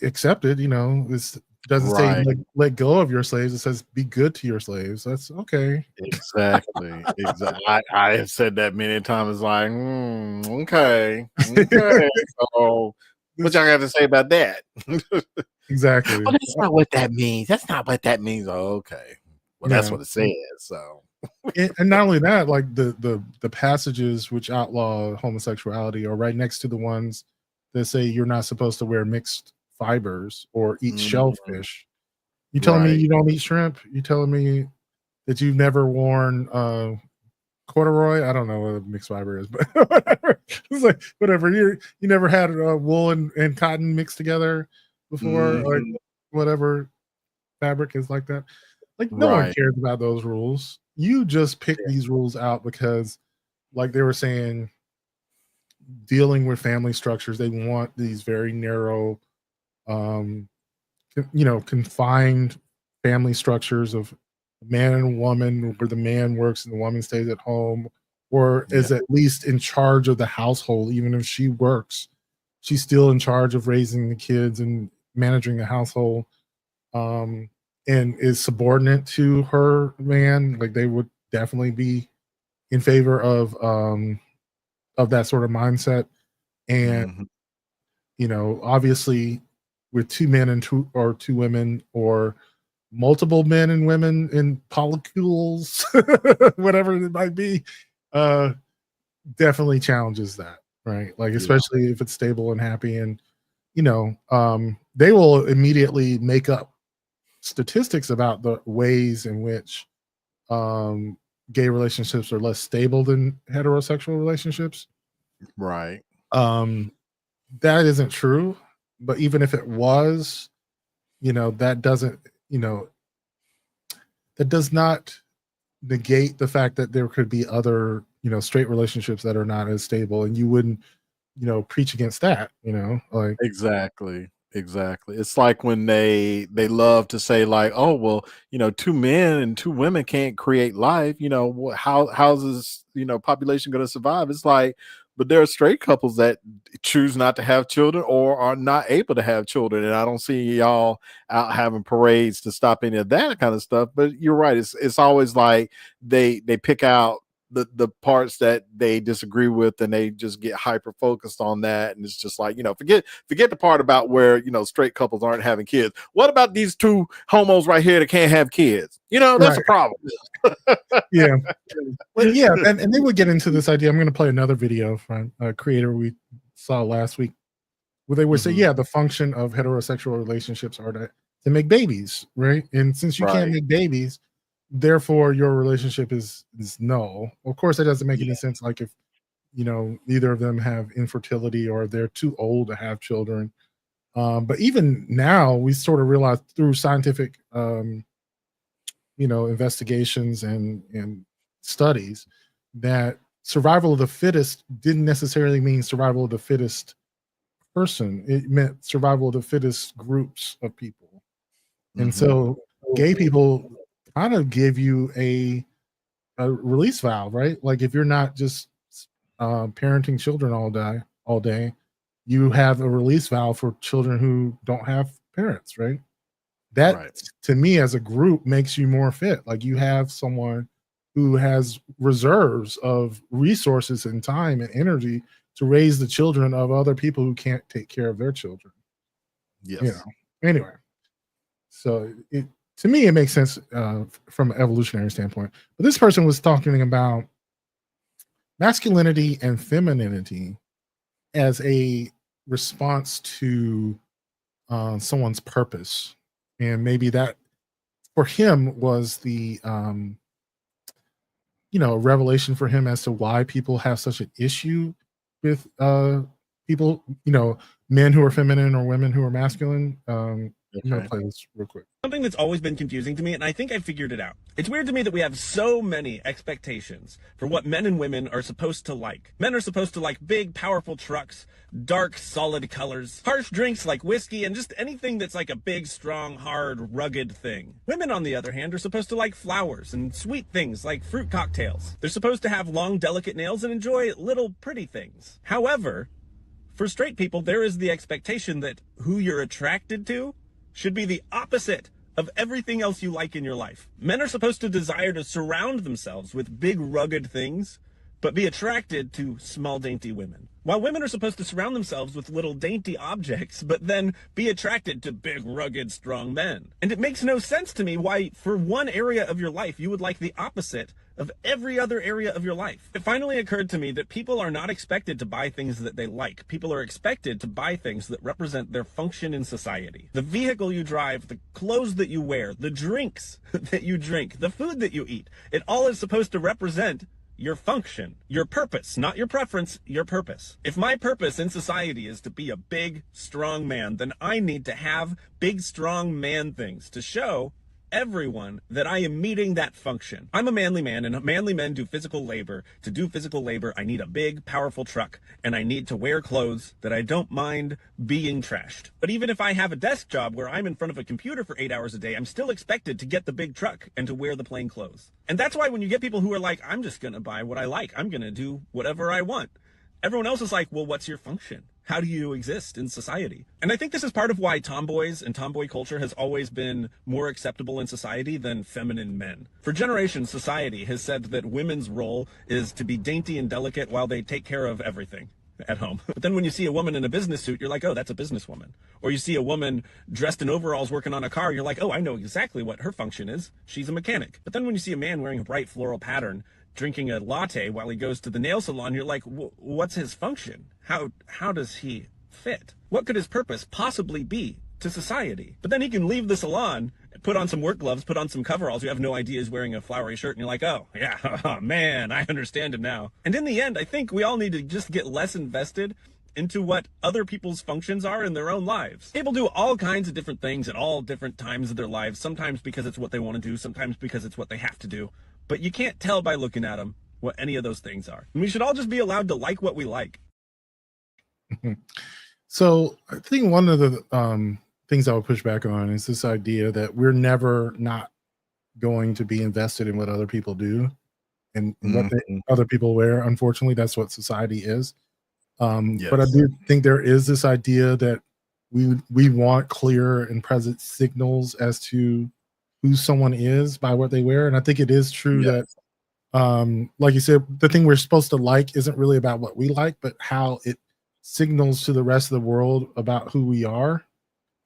accepted. It doesn't say Right. let go of your slaves. It says be good to your slaves. That's okay. Exactly. Exactly. I have said that many times. It's like, okay, okay. So, what y'all got to say about that? Exactly. Well, that's not what that means. That's not what that means. Oh, okay. Well, that's Yeah. what it says. So, And not only that, like the passages which outlaw homosexuality are right next to the ones that say you're not supposed to wear mixed fibers or eat shellfish. You telling me right. you don't eat shrimp? You telling me that you've never worn corduroy? I don't know what a mixed fiber is, but whatever. It's like whatever. You never had wool and cotton mixed together before, like whatever fabric is like that. Like no one Right. cares about those rules. You just pick these rules out because, like they were saying, dealing with family structures, they want these very narrow, confined family structures of a man and a woman, where the man works and the woman stays at home, or is at least in charge of the household. Even if she works, she's still in charge of raising the kids and managing the household. And is subordinate to her man. Like they would definitely be in favor of that sort of mindset. And obviously with two men and two women, or multiple men and women in polycules, whatever it might be, definitely challenges that, right? Like especially if it's stable and happy. And they will immediately make up statistics about the ways in which gay relationships are less stable than heterosexual relationships. Right. That isn't true, but even if it was, that doesn't, that does not negate the fact that there could be other, straight relationships that are not as stable, and you wouldn't, preach against that, like Exactly. It's like when they love to say like, oh well, two men and two women can't create life. How's this population going to survive? It's like, but there are straight couples that choose not to have children or are not able to have children, and I don't see y'all out having parades to stop any of that kind of stuff. But you're right. It's always like they pick out the parts that they disagree with, and they just get hyper focused on that. And it's just like, forget the part about where straight couples aren't having kids. What about these two homos right here that can't have kids? That's a problem. Yeah. Well, yeah, and they would get into this idea. I'm going to play another video from a creator we saw last week, where they would say, yeah, the function of heterosexual relationships are to make babies, right? And since you can't make babies, therefore your relationship is null. Of course, that doesn't make any sense. Like if neither of them have infertility or they're too old to have children. But even now, we sort of realize through scientific investigations and studies that survival of the fittest didn't necessarily mean survival of the fittest person. It meant survival of the fittest groups of people. And so gay people kind of give you a release valve, right? Like if you're not just parenting children all day, you have a release valve for children who don't have parents, right? That to me as a group makes you more fit. Like you have someone who has reserves of resources and time and energy to raise the children of other people who can't take care of their children. Yes. Anyway, so to me it makes sense from an evolutionary standpoint. But this person was talking about masculinity and femininity as a response to someone's purpose. And maybe that for him was the revelation for him as to why people have such an issue with people, men who are feminine or women who are masculine. I'm gonna Okay. play this real quick. Something that's always been confusing to me, and I think I figured it out. It's weird to me that we have so many expectations for what men and women are supposed to like. Men are supposed to like big, powerful trucks, dark, solid colors, harsh drinks like whiskey, and just anything that's like a big, strong, hard, rugged thing. Women, on the other hand, are supposed to like flowers and sweet things like fruit cocktails. They're supposed to have long, delicate nails and enjoy little, pretty things. However, for straight people, there is the expectation that who you're attracted to should be the opposite of everything else you like in your life. Men are supposed to desire to surround themselves with big, rugged things, but be attracted to small, dainty women. While women are supposed to surround themselves with little dainty objects, but then be attracted to big, rugged, strong men. And it makes no sense to me why, for one area of your life, you would like the opposite of every other area of your life. It finally occurred to me that people are not expected to buy things that they like. People are expected to buy things that represent their function in society. The vehicle you drive, the clothes that you wear, the drinks that you drink, the food that you eat, it all is supposed to represent your function, your purpose, not your preference, your purpose. If my purpose in society is to be a big, strong man, then I need to have big, strong man things to show everyone that I am meeting that function. I'm a manly man, and manly men do physical labor. To do physical labor, I need a big, powerful truck, and I need to wear clothes that I don't mind being trashed. But even if I have a desk job where I'm in front of a computer for 8 hours a day, I'm still expected to get the big truck and to wear the plain clothes. And that's why when you get people who are like, I'm just gonna buy what I like, I'm gonna do whatever I want, everyone else is like, well, what's your function? How do you exist in society? And I think this is part of why tomboys and tomboy culture has always been more acceptable in society than feminine men. For generations, society has said that women's role is to be dainty and delicate while they take care of everything at home. But then when you see a woman in a business suit, you're like, oh, that's a businesswoman. Or you see a woman dressed in overalls working on a car, you're like, oh, I know exactly what her function is. She's a mechanic. But then when you see a man wearing a bright floral pattern, drinking a latte while he goes to the nail salon, you're like, what's his function? How does he fit? What could his purpose possibly be to society? But then he can leave the salon, put on some work gloves, put on some coveralls. You have no idea he's wearing a flowery shirt, and you're like, oh, yeah, oh, man, I understand him now. And in the end, I think we all need to just get less invested into what other people's functions are in their own lives. People do all kinds of different things at all different times of their lives, sometimes because it's what they want to do, sometimes because it's what they have to do. But you can't tell by looking at them what any of those things are. And we should all just be allowed to like what we like. So I think one of the things I would push back on is this idea that we're never not going to be invested in what other people do and what other people wear. Unfortunately, that's what society is. But I do think there is this idea that we want clear and present signals as to who someone is by what they wear. And I think it is true that, like you said, the thing we're supposed to like isn't really about what we like, but how it signals to the rest of the world about who we are.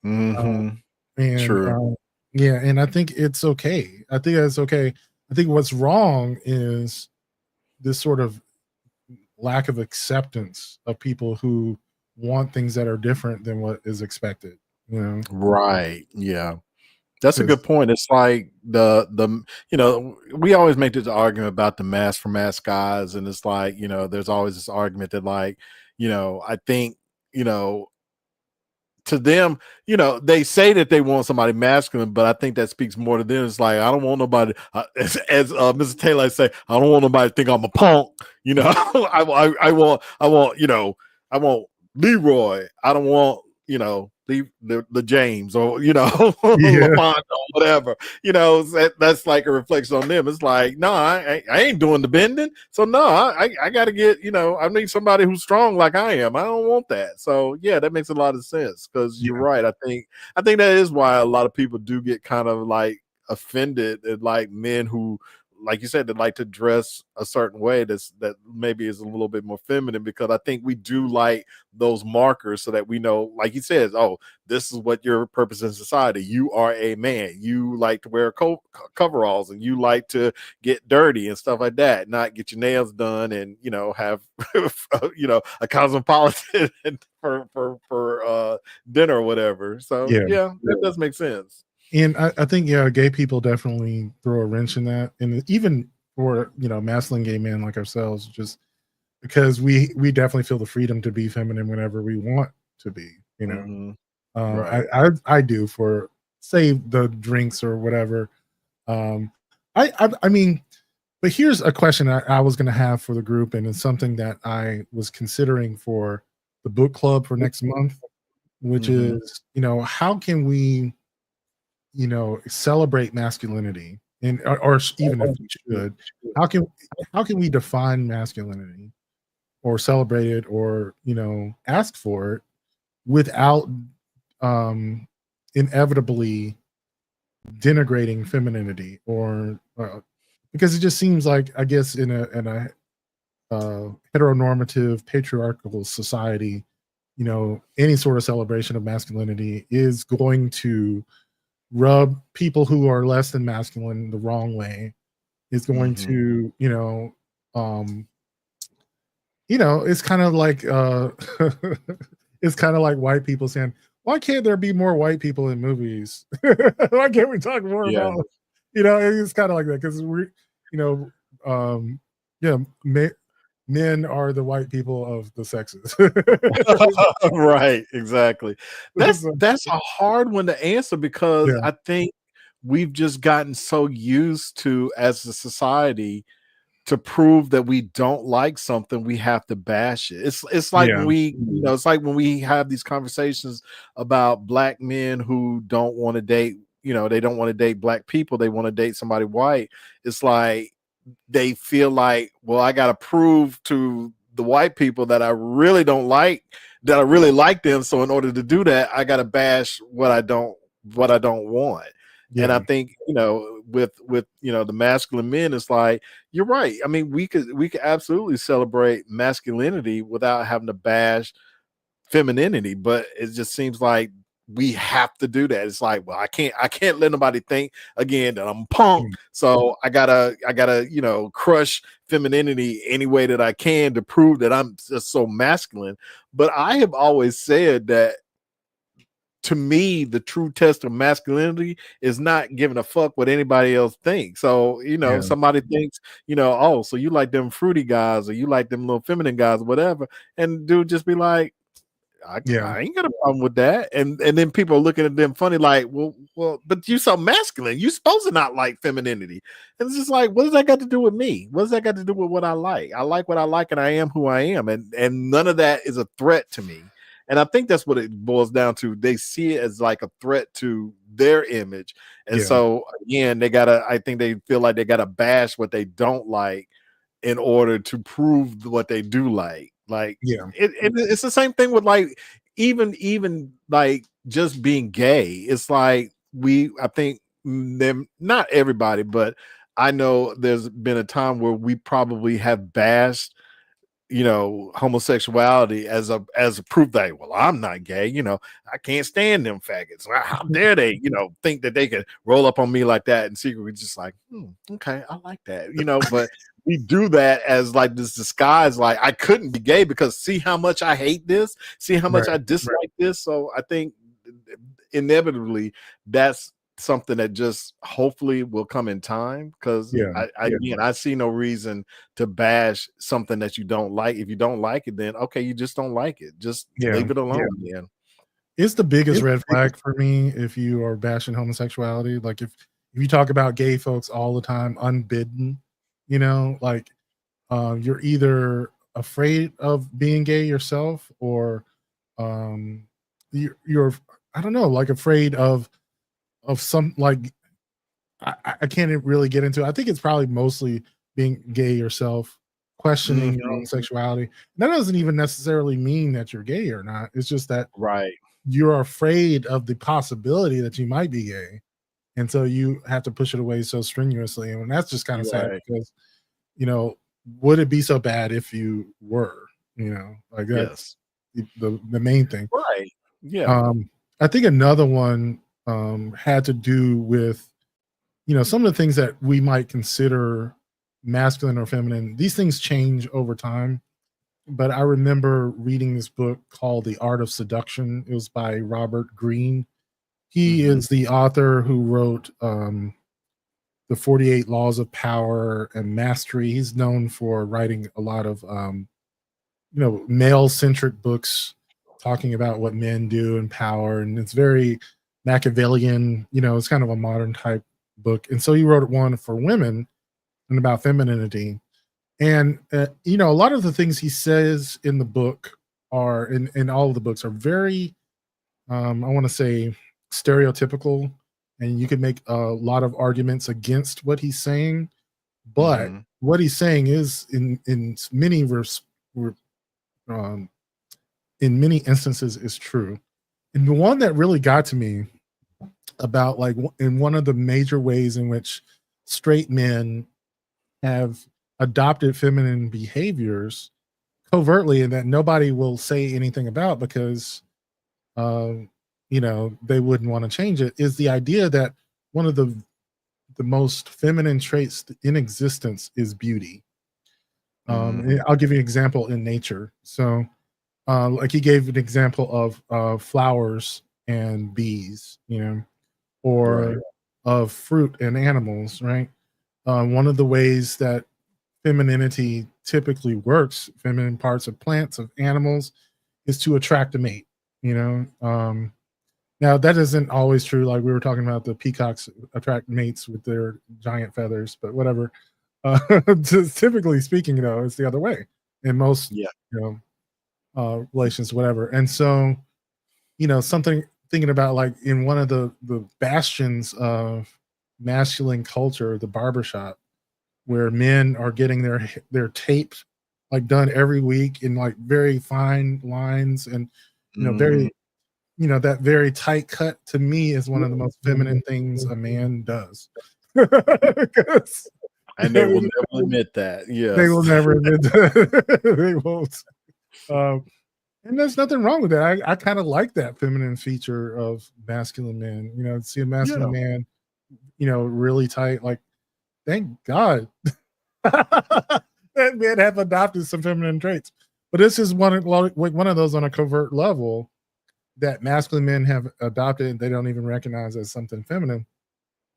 And and I think it's okay. I think that's okay. I think what's wrong is this sort of lack of acceptance of people who want things that are different than what is expected. You know? Right. Yeah. That's a good point. It's like the we always make this argument about the mask for mask guys, and it's like, there's always this argument that, like, I think, to them, they say that they want somebody masculine, but I think that speaks more to them. It's like, I don't want nobody, as Mr. Taylor say, I don't want nobody to think I'm a punk. I want Leroy. I don't want, the James or LaFonda or whatever. That's like a reflection on them. It's like, no, I ain't doing the bending. So no, I got to get, I need somebody who's strong like I am. I don't want that. So yeah, that makes a lot of sense, because you're right. I think that is why a lot of people do get kind of like offended at like men who, like you said, that like to dress a certain way that maybe is a little bit more feminine, because I think we do like those markers so that we know, like he says, oh, this is what your purpose in society. You are a man. You like to wear coveralls, and you like to get dirty and stuff like that, not get your nails done and, have, a cosmopolitan for dinner or whatever. So yeah, that does make sense. And I think, gay people definitely throw a wrench in that. And even for, masculine gay men like ourselves, just because we definitely feel the freedom to be feminine whenever we want to be, Right. I do for say the drinks or whatever. I mean, but here's a question I was going to have for the group, and it's something that I was considering for the book club for next month, which Mhm. is, how can we, celebrate masculinity, and or even if we should, how can how can we define masculinity or celebrate it or ask for it without um inevitably denigrating femininity or because it just seems like, I guess, in a heteronormative patriarchal society, any sort of celebration of masculinity is going to rub people who are less than masculine the wrong way. Is going Mhm. to, um it's kind of like it's kind of like white people saying, why can't there be more white people in movies? Why can't we talk more Yeah. about, it's kind of like that because you know, um, yeah, men are the white people of the sexes. Right, exactly. That's So, that's a hard one to answer because yeah, I think we've just gotten so used to, as a society, to prove that we don't like something, we have to bash it. It's like when yeah, it's like when we have these conversations about black men who don't want to date, they don't want to date black people, they want to date somebody white. It's like they feel like, well, I got to prove to the white people that I really don't like, that I really like them. So in order to do that, I got to bash what I don't want. And I yeah, think, with the masculine men, it's like, you're right. I mean, we could absolutely celebrate masculinity without having to bash femininity, but it just seems like we have to do that. It's like, well, I can't let nobody think again that I'm punk. mm, So I gotta, crush femininity any way that I can to prove that I'm just so masculine. But I have always said that, to me, the true test of masculinity is not giving a fuck what anybody else thinks. So, yeah, somebody thinks, oh, so you like them fruity guys or you like them little feminine guys, whatever. And dude just be like, I, yeah, I ain't got a problem with that. And then people are looking at them funny, like, well, but you so masculine. You supposed to not like femininity. And it's just like, what does that got to do with me? What does that got to do with what I like? I like what I like, and I am who I am. And none of that is a threat to me. And I think that's what it boils down to. They see it as like a threat to their image. And yeah, so again, I think they feel like they gotta bash what they don't like in order to prove what they do like. Like yeah, it's the same thing with, like, even like just being gay. It's like I think them, not everybody, but I know there's been a time where we probably have bashed homosexuality as a proof that, well, I'm not gay, I can't stand them faggots. How dare they, think that they can roll up on me like that and secretly just like, okay, I like that, but we do that as like this disguise, like I couldn't be gay because see how much I hate this, see how much right, I dislike this. So I think inevitably that's something that just hopefully will come in time, because yeah, again, I see no reason to bash something that you don't like. If you don't like it, then okay, you just don't like it. Just yeah. leave it alone, man. It's the biggest red flag for me if you are bashing homosexuality. Like if you talk about gay folks all the time unbidden, like you're either afraid of being gay yourself, or um you're I don't know, like afraid of some, like I can't really get into it. I think it's probably mostly being gay yourself, questioning your own Mhm. sexuality. That doesn't even necessarily mean that you're gay or not. It's just that Right. you're afraid of the possibility that you might be gay. And so you have to push it away so strenuously. And that's just kind of You're sad right. because, you know, would it be so bad if you were, like that's Yes. the main thing. Right. Yeah. Um, I think another one had to do with, some of the things that we might consider masculine or feminine. These things change over time. But I remember reading this book called The Art of Seduction. It was by Robert Greene. He Mhm. is the author who wrote the 48 Laws of Power and Mastery. He's known for writing a lot of male centric books talking about what men do in power, and it's very Machiavellian. It's kind of a modern type book, and so he wrote one for women and about femininity. And a lot of the things he says in the book are in all of the books are very, I want to say, stereotypical, and you could make a lot of arguments against what he's saying. But what he's saying is in um, in many instances is true. And the one that really got to me about, like, in one of the major ways in which straight men have adopted feminine behaviors covertly, and that nobody will say anything about because they wouldn't want to change it, is the idea that one of the most feminine traits in existence is beauty. And I'll give you an example in nature. So like he gave an example of flowers and bees, or of fruit and animals, right? One of the ways that femininity typically works, feminine parts of plants, of animals, is to attract a mate. Now that isn't always true. Like we were talking about, the peacocks attract mates with their giant feathers, but whatever. Just typically speaking, though, it's the other way in most relations, whatever. And so, something thinking about, like, in one of the bastions of masculine culture, the barbershop, where men are getting their tape like done every week in like very fine lines, and very that very tight cut, to me, is one of the most feminine things a man does. 'Cause, And they will never admit that. Yes. they will never admit that. They won't. And there's nothing wrong with that. I kind of like that feminine feature of masculine men. See a masculine man, really tight. Like, thank God that men have adopted some feminine traits. But this is one of those on a covert level that masculine men have adopted, and they don't even recognize as something feminine.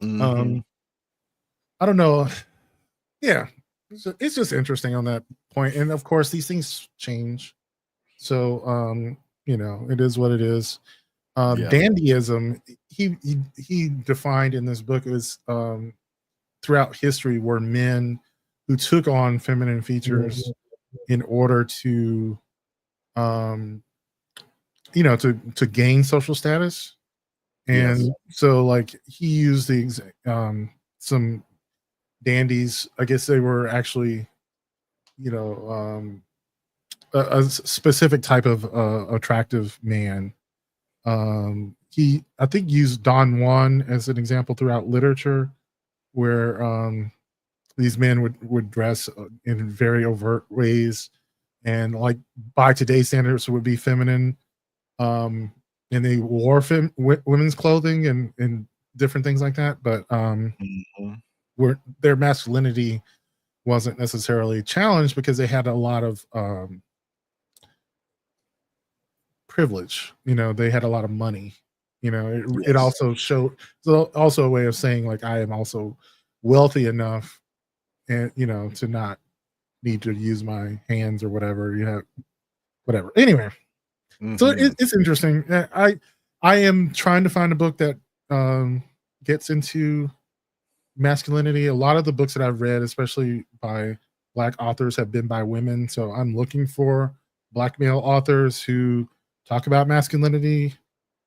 I don't know. Yeah, it's just interesting on that point. And of course, these things change. So, it is what it is. Dandyism, he defined in this book, as throughout history were men who took on feminine features in order to, to gain social status. And so, like, he used some dandies. I guess they were actually, a specific type of attractive man. He, I think, used Don Juan as an example throughout literature, where these men would dress in very overt ways, and, like, by today's standards would be feminine. And they wore women's clothing and different things like that, but their masculinity wasn't necessarily challenged because they had a lot of privilege. They had a lot of money. It also showed, so also a way of saying, like, I am also wealthy enough, and to not need to use my hands or whatever. Whatever. Anyway, so it's interesting. I am trying to find a book that gets into masculinity. A lot of the books that I've read, especially by Black authors, have been by women. So I'm looking for Black male authors who talk about masculinity.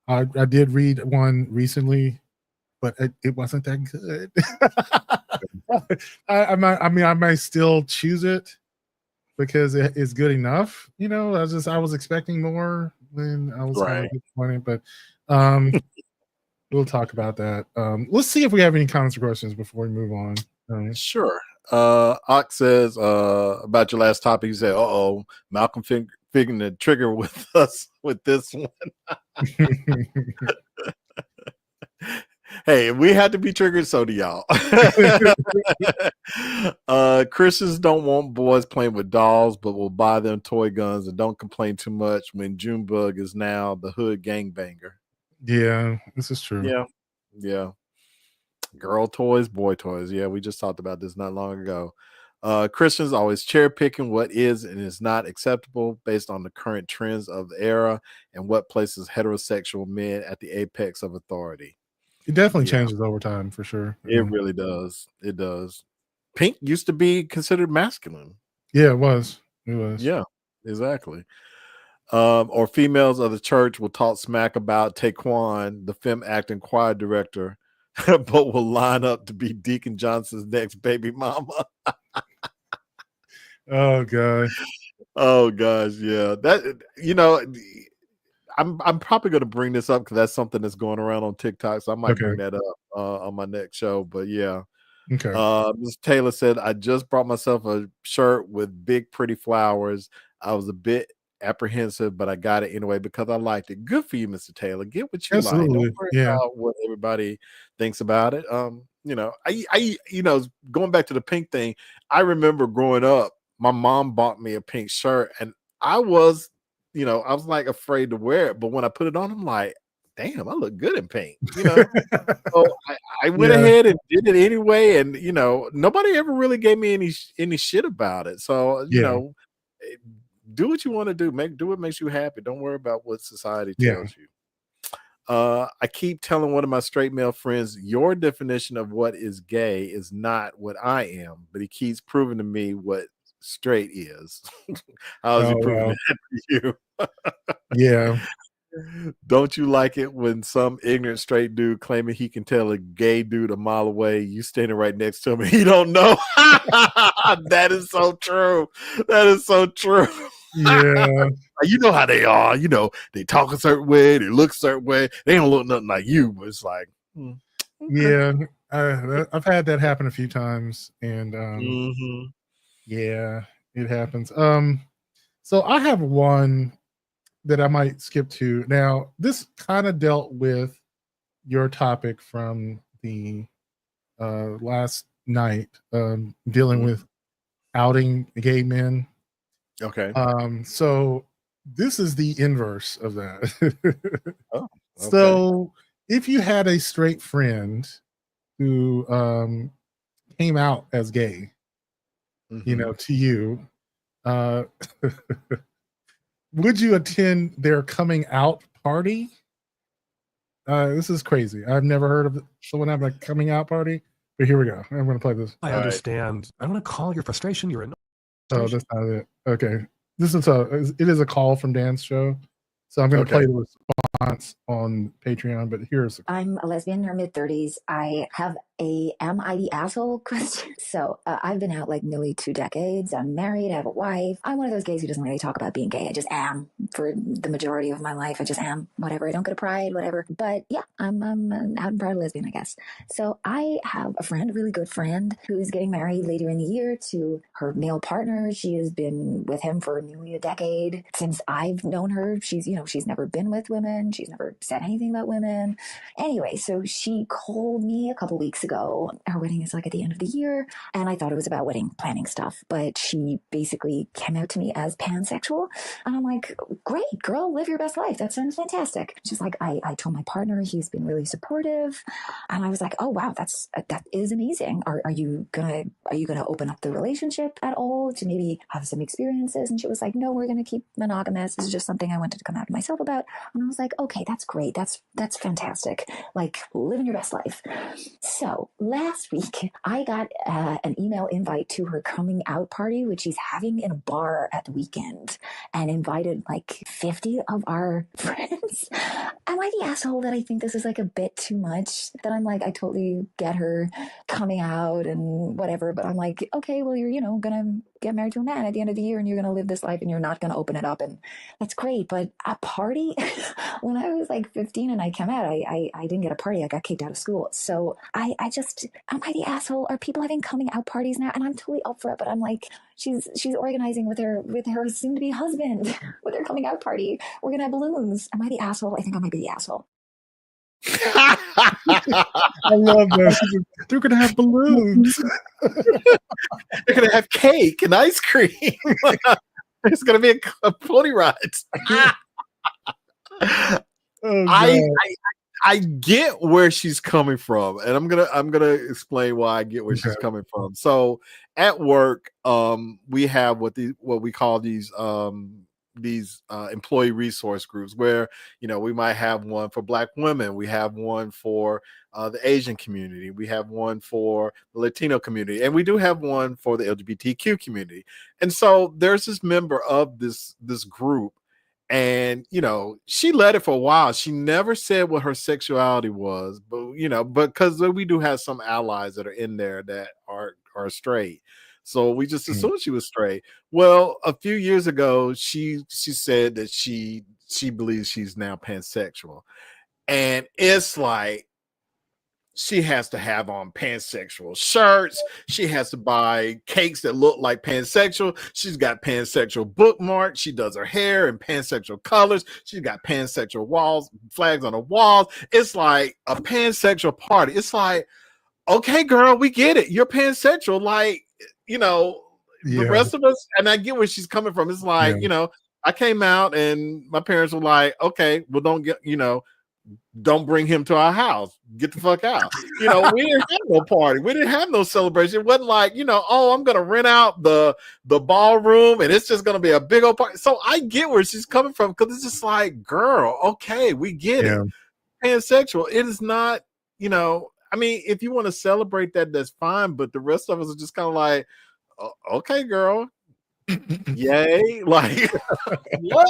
I did read one recently, but it wasn't that good. I might still choose it because it is good enough. I was expecting more, and I was kind of disappointed. But we'll talk about that. Let's see if we have any comments or questions before we move on. Sure. Ox says about your last topic, he said, Malcolm figuring the trigger with us with this one. Hey, we had to be triggered, so do y'all. Christians don't want boys playing with dolls, but will buy them toy guns and don't complain too much when Junebug is now the hood gangbanger. Yeah, this is true. Yeah. Girl toys, boy toys. Yeah, we just talked about this not long ago. Christians always cherry picking what is and is not acceptable based on the current trends of the era and what places heterosexual men at the apex of authority. It definitely Yeah. changes over time for sure. It really does. It does. Pink used to be considered masculine. Yeah, it was. It was. Yeah, exactly. Or females of the church will talk smack about Taekwon, the film acting choir director, but will line up to be Deacon Johnson's next baby mama. Oh god. Oh gosh, yeah. That I'm probably going to bring this up because that's something that's going around on TikTok, so I might bring that up on my next show. But yeah, Okay. Ms. Taylor said, I just brought myself a shirt with big pretty flowers. I was a bit apprehensive, but I got it anyway because I liked it. Good for you, Mr. Taylor. Get what you like. Absolutely. Don't worry Yeah. about what everybody thinks about it. I going back to the pink thing, I remember growing up, my mom bought me a pink shirt, and I was like afraid to wear it, but when I put it on, I'm like, damn, I look good in pink, So I went ahead and did it anyway, and nobody ever really gave me any shit about it. So do what you want to do. Do what makes you happy. Don't worry about what society tells you. I keep telling one of my straight male friends, your definition of what is gay is not what I am, but he keeps proving to me what straight is. How is he proving that to you? Yeah. Don't you like it when some ignorant straight dude claiming he can tell a gay dude a mile away, you standing right next to him and he don't know? That is so true. That is so true. Yeah. You know how they are. They talk a certain way, they look a certain way. They don't look nothing like you, but it's like, okay. Yeah. I've had that happen a few times, and yeah, it happens. So I have one that I might skip to. Now, this kind of dealt with your topic from the last night, dealing with outing gay men. Okay. So this is the inverse of that. Oh, okay. So if you had a straight friend who came out as gay, to you, would you attend their coming out party? This is crazy. I've never heard of someone having a coming out party, but here we go. I'm going to play this. I understand. I want to call your frustration. You're Oh, that's not it. Okay. It is a call from Dan's show. So I'm going to play the response on Patreon, but here's. I'm a lesbian in her mid-30s. I have a am I the asshole question. So I've been out like nearly 2 decades. I'm married. I have a wife. I'm one of those gays who doesn't really talk about being gay. I just am for the majority of my life. I just am. Whatever. I don't go to Pride, whatever. But yeah, I'm an out and proud lesbian, I guess. So I have a friend, a really good friend, who's getting married later in the year to her male partner. She has been with him for nearly a decade. Since I've known her, she's never been with women. She's never said anything about women. Anyway, so she called me a couple weeks ago. Her wedding is like at the end of the year, and I thought it was about wedding planning stuff, but she basically came out to me as pansexual, and I'm like, great, girl, live your best life. That sounds fantastic. She's like, I told my partner, he's been really supportive, and I was like, oh wow, that is amazing. Are you gonna open up the relationship at all to maybe have some experiences? And she was like, no, we're gonna keep monogamous. This is just something I wanted to come out to myself about. And I was like, okay, that's great. That's fantastic. Like, living your best life. So last week, I got an email invite to her coming out party, which she's having in a bar at the weekend, and invited like 50 of our friends. Am I the asshole that I think this is like a bit too much? That I'm like, I totally get her coming out and whatever, but I'm like, okay, well, you're, gonna get married to a man at the end of the year, and you're gonna live this life, and you're not gonna open it up, and that's great. But a party, when I was like 15 and I came out, I didn't get a party. I got kicked out of school. So I just, am I the asshole? Are people having coming out parties now? And I'm totally up for it, but I'm like, she's organizing with her soon to be husband with her coming out party. We're gonna have balloons. Am I the asshole? I think I might be the asshole. I love that. They're gonna have balloons. They're gonna have cake and ice cream. It's gonna be a pony ride. I get where she's coming from, and I'm gonna explain why I get where she's Okay. coming from. So at work, we have what we call these employee resource groups, where we might have one for Black women, we have one for the Asian community, we have one for the Latino community, and we do have one for the LGBTQ community. And so there's this member of this group, and she led it for a while. She never said what her sexuality was, but because we do have some allies that are in there that are straight, so we just assumed she was straight. Well, a few years ago, she said that she believes she's now pansexual, and it's like she has to have on pansexual shirts. She has to buy cakes that look like pansexual. She's got pansexual bookmarks. She does her hair in pansexual colors. She's got pansexual flags on the walls. It's like a pansexual party. It's like, okay, girl, we get it. You're pansexual. Like, the rest of us, and I get where she's coming from. It's like, I came out and my parents were like, okay, well, don't bring him to our house. Get the fuck out. We didn't have no party. We didn't have no celebration. It wasn't like, oh, I'm gonna rent out the ballroom and it's just gonna be a big old party. So I get where she's coming from, because it's just like, girl, okay, we get it. Pansexual. It is not, I mean, if you want to celebrate that, that's fine. But the rest of us are just kind of like, okay, girl. Yay. Like, what?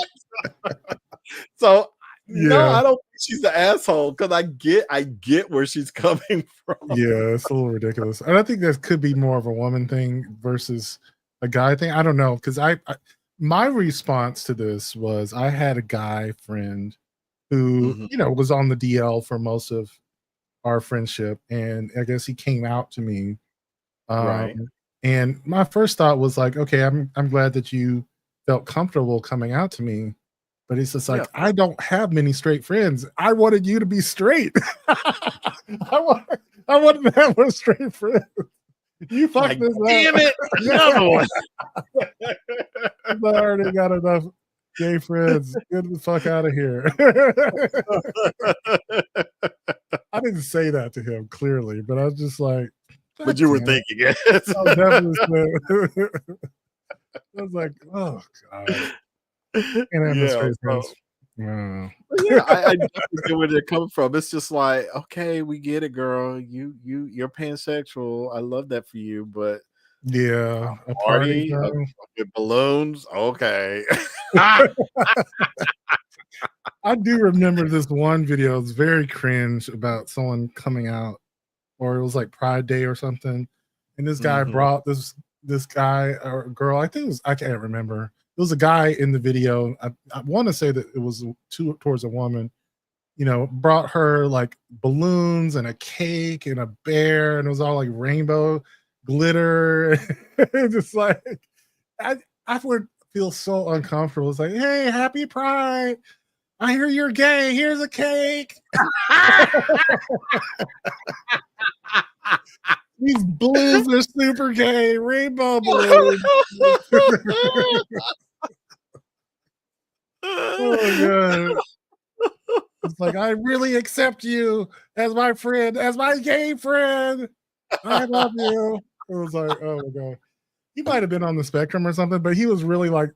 So no, I don't think she's the asshole, because I get where she's coming from. Yeah, it's a little ridiculous. And I think that could be more of a woman thing versus a guy thing. I don't know, because my response to this was, I had a guy friend who was on the DL for most of our friendship, and I guess he came out to me. Right. And my first thought was like, okay, I'm glad that you felt comfortable coming out to me. But it's just like, I don't have many straight friends. I wanted you to be straight. I wanted to have a straight friend. You fucked this up. Damn it. Another one. I already got enough gay friends. Get the fuck out of here. I didn't say that to him clearly, but I was just like, but you were thinking it. I was like, oh God. And Yeah, I definitely get where they're coming from. It's just like, okay, we get it, girl. You're pansexual. I love that for you, but a party with balloons, okay. I do remember this one video. It's very cringe, about someone coming out, or it was like Pride Day or something, and this guy brought this guy or girl. I can't remember. It was a guy in the video. I want to say that it was towards a woman, brought her like balloons and a cake and a bear, and it was all like rainbow glitter. Just like, I would feel so uncomfortable. It's like, hey, happy Pride. I hear you're gay. Here's a cake. These balloons are super gay. Rainbow balloons. Oh God. It's like, I really accept you as my friend, as my gay friend. I love you. It was like, oh my God. He might have been on the spectrum or something, but he was really like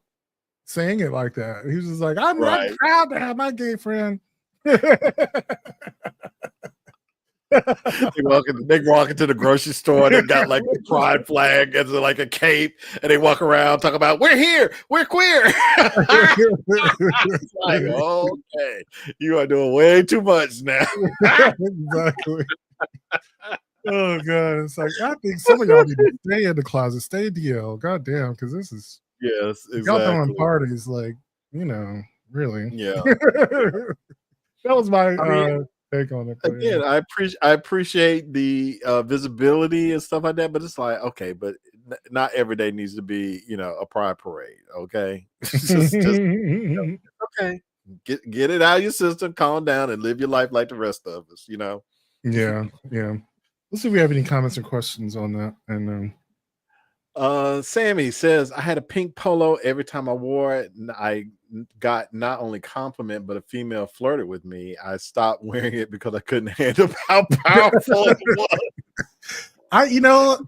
saying it like that. He was just like, I'm proud to have my gay friend. They walk into the grocery store, and they got like the pride flag as like a cape, and they walk around talking about, we're here, we're queer. It's like, okay, you are doing way too much now. Exactly. Oh God, it's like, I think some of y'all need to stay in the closet, stay DL. God damn, because this is y'all throwing parties, like, really. Yeah. That was my take on it. Again, I appreciate the visibility and stuff like that, but it's like, okay, but not every day needs to be, a pride parade. Okay. just okay. Get it out of your system, calm down, and live your life like the rest of us, Yeah. Let's see if we have any comments or questions on that. And Sammy says, I had a pink polo. Every time I wore it, I got not only compliment, but a female flirted with me, I stopped wearing it because I couldn't handle how powerful it was.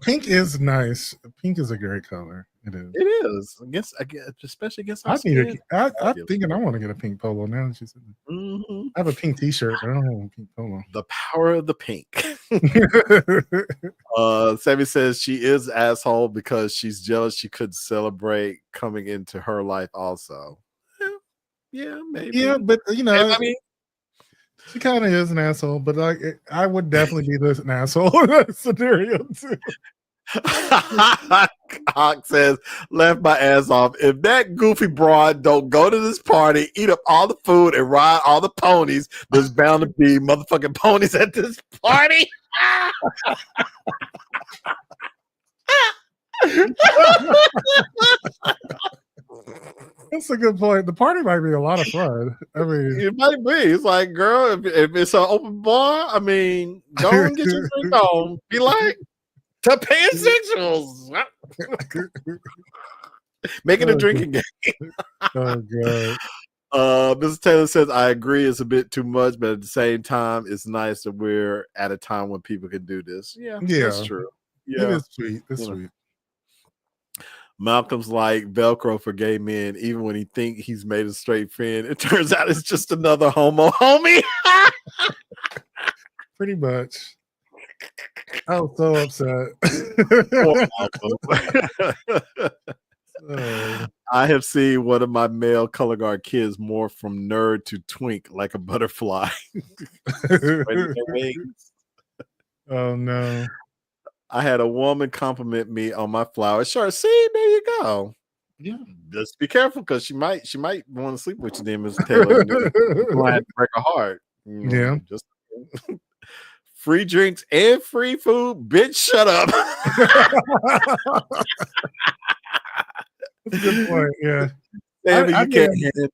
Pink is nice. Pink is a great color. It is. It is. I guess, especially against our I'm skin. thinking I want to get a pink polo now. That you said that. Mhm. I have a pink T-shirt, but I don't have a pink polo. The power of the pink. Sammy says she is asshole because she's jealous she could celebrate coming into her life also. Yeah, maybe. Yeah, but I mean, she kind of is an asshole. But I would definitely be this an asshole in that scenario too. Hawk says, left my ass off. If that goofy broad don't go to this party, eat up all the food, and ride all the ponies, there's bound to be motherfucking ponies at this party. That's a good point. The party might be a lot of fun. I mean, it might be. It's like, girl, if it's an open bar, I mean, go and get your drink on. Be like, to pansexuals. Make it a drinking game. Oh god. Mrs. Taylor says, I agree it's a bit too much, but at the same time, it's nice that we're at a time when people can do this. Yeah. That's true. Yeah. It is sweet. It's sweet. Malcolm's like Velcro for gay men, even when he think he's made a straight friend. It turns out it's just another homo homie. Pretty much. I was so upset. I have seen one of my male color guard kids morph from nerd to twink like a butterfly. Oh no. I had a woman compliment me on my flower shirt. See, there you go. Yeah. Just be careful because she might want to sleep with you then, Mr. Taylor. You might have to break her heart. Yeah. Just free drinks and free food. Bitch, shut up. That's a good point. Yeah. Sammy, you can't handle.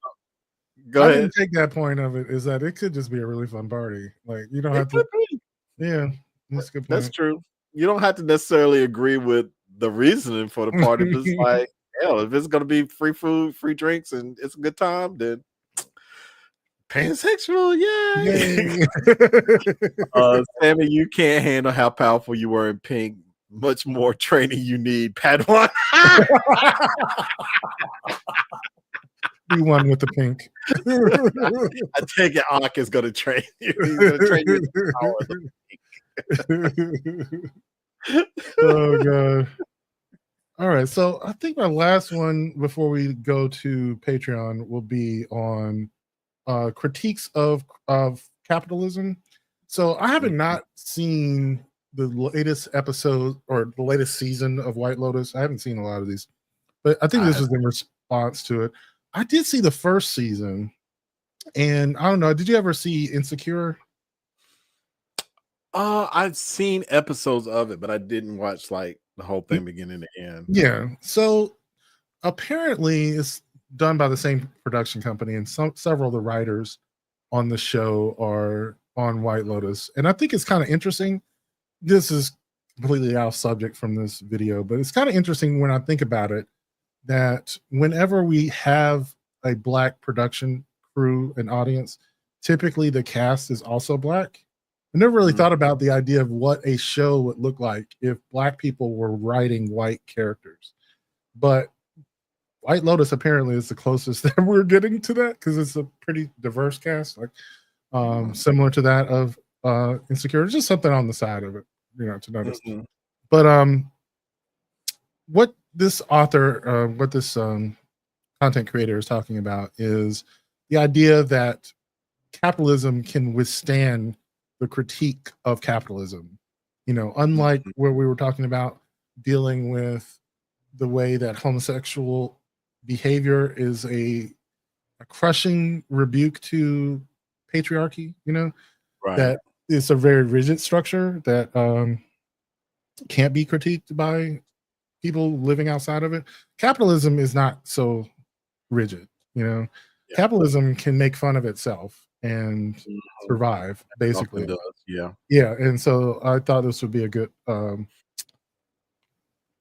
Go I ahead. didn't take that point of it. Is that it could just be a really fun party. Like you don't have to. Yeah, that's a good point. That's true. You don't have to necessarily agree with the reasoning for the party, but it's like, hell, if it's gonna be free food, free drinks, and it's a good time, then pansexual, yay! Sammy, you can't handle how powerful you were in pink. Much more training you need, Padawan. Be one with the pink. I take it Ak is gonna train you. He's gonna train you in the power of the pink. Oh god. All right, so I think my last one before we go to Patreon will be on critiques of capitalism. So I haven't not seen the latest episode or the latest season of White Lotus. I haven't seen a lot of these, but I think this was in response to it. I did see the first season, and I don't know. Did you ever see Insecure? I've seen episodes of it, but I didn't watch like the whole thing beginning to end. Yeah. So apparently it's done by the same production company, and several of the writers on the show are on White Lotus. And I think it's kind of interesting. This is completely out of subject from this video, but it's kind of interesting when I think about it, that whenever we have a Black production crew and audience, typically the cast is also Black. I never really thought about the idea of what a show would look like if Black people were writing white characters. But White Lotus apparently is the closest that we're getting to that, because it's a pretty diverse cast, like similar to that of Insecure. Just something on the side of it, to notice. But what this author, what this content creator is talking about is the idea that capitalism can withstand the critique of capitalism. Unlike where we were talking about dealing with the way that homosexual behavior is a crushing rebuke to patriarchy, Right. that it's a very rigid structure that can't be critiqued by people living outside of it. Capitalism is not so rigid, Capitalism can make fun of itself and survive, basically. Often does, yeah. Yeah, and so I thought this would be a good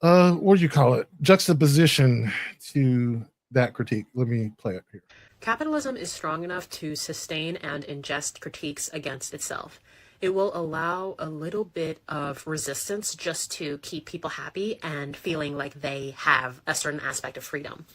what do you call it? Juxtaposition to that critique. Let me play it here. Capitalism is strong enough to sustain and ingest critiques against itself. It will allow a little bit of resistance just to keep people happy and feeling like they have a certain aspect of freedom.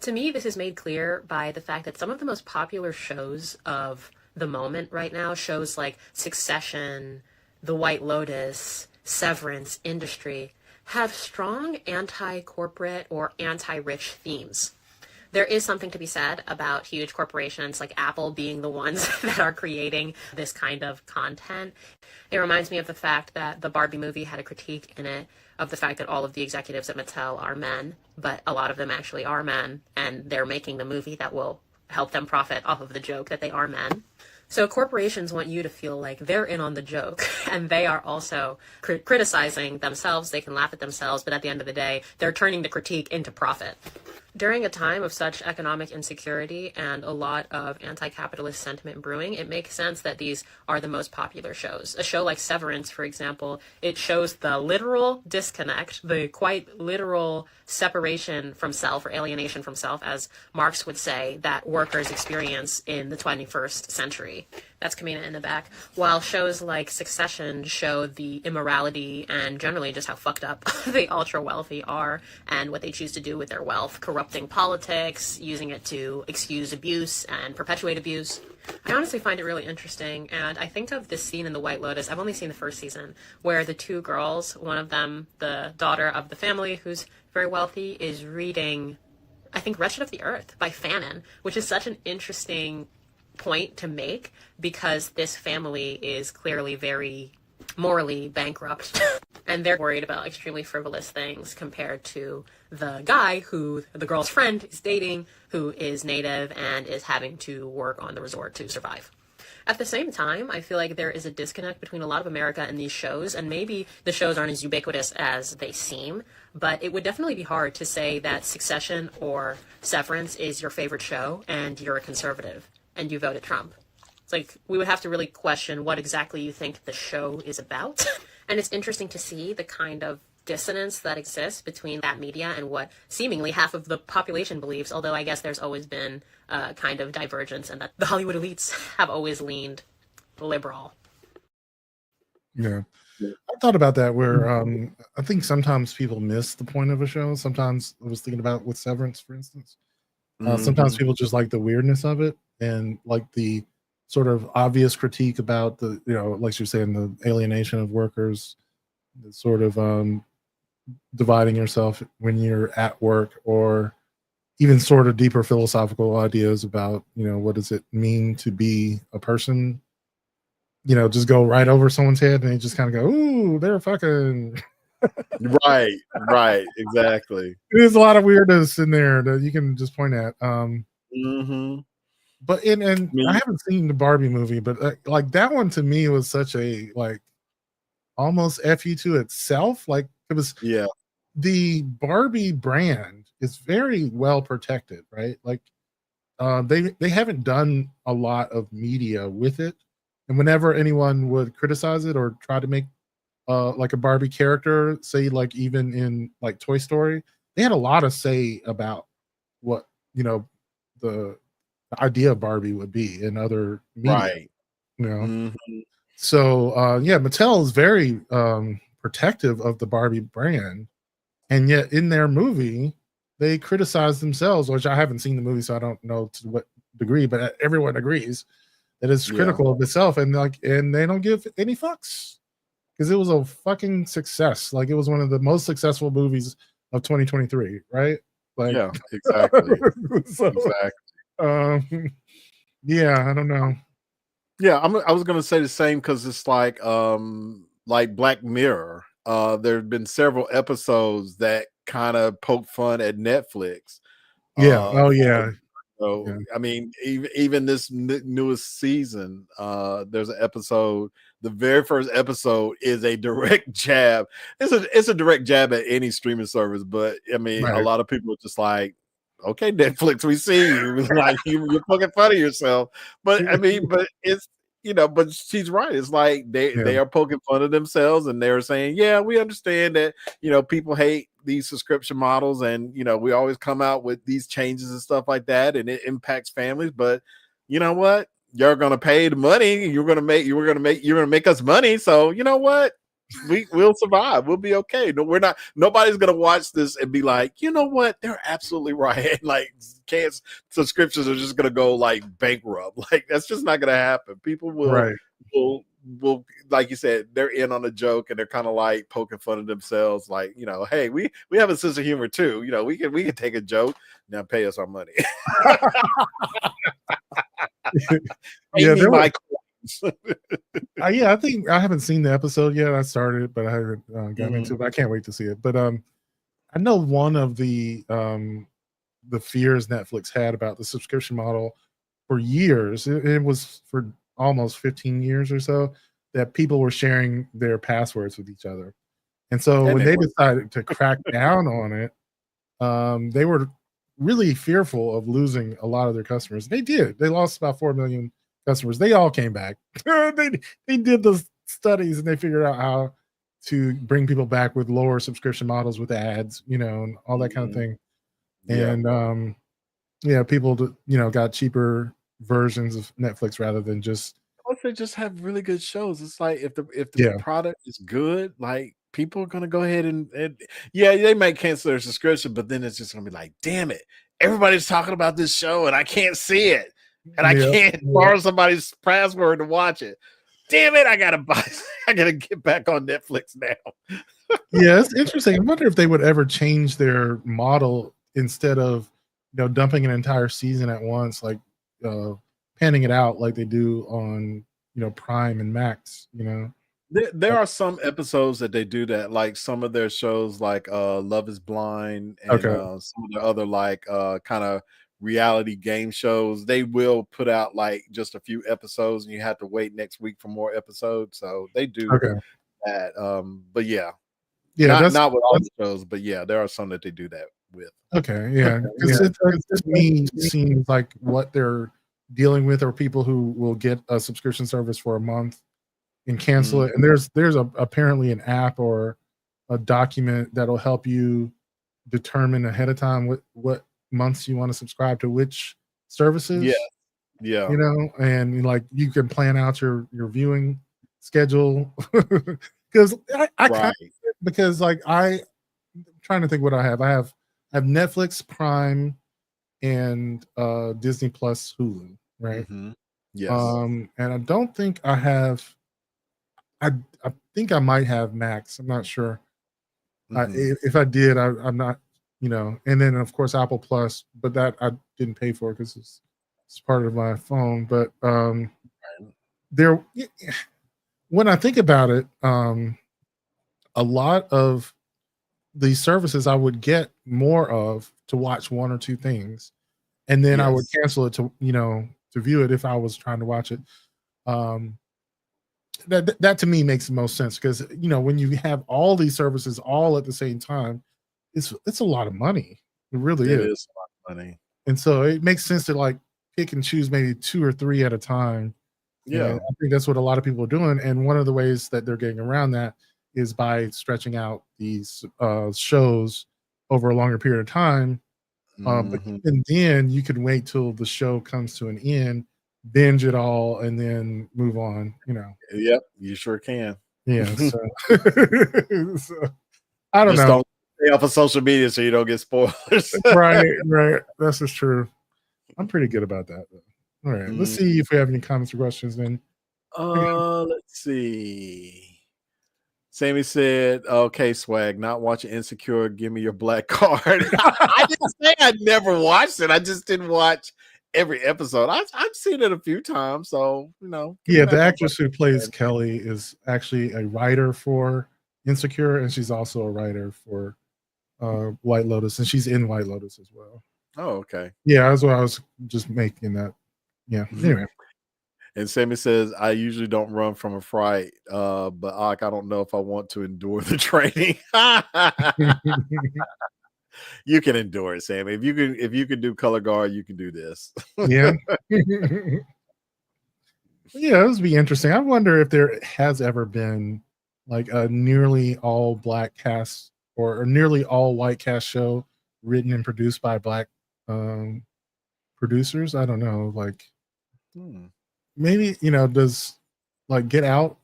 To me, this is made clear by the fact that some of the most popular shows of the moment right now, shows like Succession, The White Lotus, Severance, Industry, have strong anti-corporate or anti-rich themes. There is something to be said about huge corporations like Apple being the ones that are creating this kind of content. It reminds me of the fact that the Barbie movie had a critique in it of the fact that all of the executives at Mattel are men, but a lot of them actually are men, and they're making the movie that will help them profit off of the joke that they are men. So corporations want you to feel like they're in on the joke, and they are also criticizing themselves. They can laugh at themselves, but at the end of the day, they're turning the critique into profit. During a time of such economic insecurity and a lot of anti-capitalist sentiment brewing, it makes sense that these are the most popular shows. A show like Severance, for example, it shows the literal disconnect, the quite literal separation from self, or alienation from self, as Marx would say, that workers experience in the 21st century. That's Kamina in the back. While shows like Succession show the immorality and generally just how fucked up the ultra wealthy are and what they choose to do with their wealth, corrupting politics, using it to excuse abuse and perpetuate abuse. I honestly find it really interesting, and I think of this scene in The White Lotus. I've only seen the first season, where the two girls, one of them, the daughter of the family who's very wealthy, is reading, I think, Wretched of the Earth by Fanon, which is such an interesting point to make because this family is clearly very morally bankrupt and they're worried about extremely frivolous things compared to the guy who the girl's friend is dating, who is native and is having to work on the resort to survive. At the same time, I feel like there is a disconnect between a lot of America and these shows, and maybe the shows aren't as ubiquitous as they seem, but it would definitely be hard to say that Succession or Severance is your favorite show and you're a conservative and you voted Trump. It's like we would have to really question what exactly you think the show is about. And it's interesting to see the kind of dissonance that exists between that media and what seemingly half of the population believes, although I guess there's always been a kind of divergence and that the Hollywood elites have always leaned liberal. Yeah. I thought about that where I think sometimes people miss the point of a show. Sometimes I was thinking about with Severance, for instance. Sometimes people just like the weirdness of it and like the sort of obvious critique about the, like you're saying, the alienation of workers, the sort of dividing yourself when you're at work, or even sort of deeper philosophical ideas about, what does it mean to be a person, just go right over someone's head and they just kind of go, ooh, they're fucking. Right, exactly. There's a lot of weirdness in there that you can just point at. But I haven't seen the Barbie movie, but like that one to me was such a like almost fu to itself. Like it was, the Barbie brand is very well protected, right? Like they haven't done a lot of media with it, and whenever anyone would criticize it or try to make like a Barbie character, say like even in like Toy Story, they had a lot to say about what the idea of Barbie would be in other media, right? So Mattel is very protective of the Barbie brand, and yet in their movie they criticize themselves, which I haven't seen the movie, so I don't know to what degree, but everyone agrees that it's critical of itself, and they don't give any fucks because it was a fucking success. Like it was one of the most successful movies of 2023, right? Like, yeah, exactly. Exactly. I don't know. Yeah, I was gonna say the same because it's like Black Mirror. There have been several episodes that kind of poke fun at Netflix. So I mean, even this newest season, there's an episode. The very first episode is a direct jab. It's a direct jab at any streaming service, but I mean, a lot of people are just like, okay, Netflix, we see you. Like you're poking fun of yourself. But I mean, but but she's right. It's like they are poking fun of themselves, and they're saying, yeah, we understand that, people hate these subscription models, and we always come out with these changes and stuff like that, and it impacts families. But you know what? You're gonna pay the money. You're gonna make us money. So you know what? We'll survive. We'll be okay. No, we're not. Nobody's gonna watch this and be like, you know what? They're absolutely right. Like, subscriptions are just gonna go like bankrupt. Like, that's just not gonna happen. People will like you said, they're in on a joke, and they're kind of like poking fun of themselves. Like, hey, we have a sense of humor too. We can take a joke. Now pay us our money. Yeah, I think I haven't seen the episode yet. I started, but I haven't gotten into it. But I can't wait to see it. But I know one of the fears Netflix had about the subscription model for years. It was for almost 15 years or so that people were sharing their passwords with each other. And so when they decided to crack down on it, they were really fearful of losing a lot of their customers. They did. They lost about 4 million customers. They all came back. they did the studies, and they figured out how to bring people back with lower subscription models with ads, and all that kind of thing. And people got cheaper versions of Netflix rather than just. They just have really good shows. It's like if the product is good, like, people are gonna go ahead and they might cancel their subscription, but then it's just gonna be like, damn it, everybody's talking about this show and I can't see it, and I can't borrow somebody's password to watch it. Damn it, I gotta get back on Netflix now. Yeah, it's interesting. I wonder if they would ever change their model instead of dumping an entire season at once, like panning it out like they do on Prime and Max. There are some episodes that they do that, like some of their shows, like Love is Blind, and some of the other like kind of reality game shows. They will put out like just a few episodes, and you have to wait next week for more episodes. So they do that. But not with all the shows, but there are some that they do that with. Okay, yeah, because it to me seems like what they're dealing with are people who will get a subscription service for a month and cancel it. And there's apparently an app or a document that'll help you determine ahead of time what months you want to subscribe to which services. Yeah. And like you can plan out your viewing schedule. Because because like I'm trying to think what I have. I have Netflix, Prime, and Disney Plus, Hulu, right? Yes. And I don't think I have. I think I might have Max. I'm not sure. If I did, I'm not. And then of course Apple Plus, but that I didn't pay for because it's part of my phone. But there, when I think about it, a lot of these services I would get more of to watch one or two things, and then I would cancel it to view it if I was trying to watch it. That to me makes the most sense, because when you have all these services all at the same time, it's a lot of money. It really is. It is a lot of money. And so it makes sense to like pick and choose maybe 2 or 3 at a time. Yeah, and I think that's what a lot of people are doing. And one of the ways that they're getting around that is by stretching out these shows over a longer period of time. But even then, you can wait till the show comes to an end, binge it all, and then move on. Yep, you sure can. Yeah. So, I don't know. Don't stay off of social media so you don't get spoilers. Right. That's just true. I'm pretty good about that, though. All right. Let's see if we have any comments or questions then. Let's see. Sammy said, okay, Swag, not watching Insecure. Give me your black card. I didn't say I never watched it. I just didn't watch every episode. I've seen it a few times. So, Yeah, the actress who plays Kelly is actually a writer for Insecure, and she's also a writer for White Lotus, and she's in White Lotus as well. Oh, okay. Yeah, that's what I was just making that. Yeah. Anyway. And Sammy says, I usually don't run from a fright, but I don't know if I want to endure the training. You can endure it, Sammy. If you can do color guard, you can do this. Yeah. Yeah, this would be interesting. I wonder if there has ever been like a nearly all black cast or a nearly all white cast show written and produced by black um, producers. I don't know. Like maybe, does like Get Out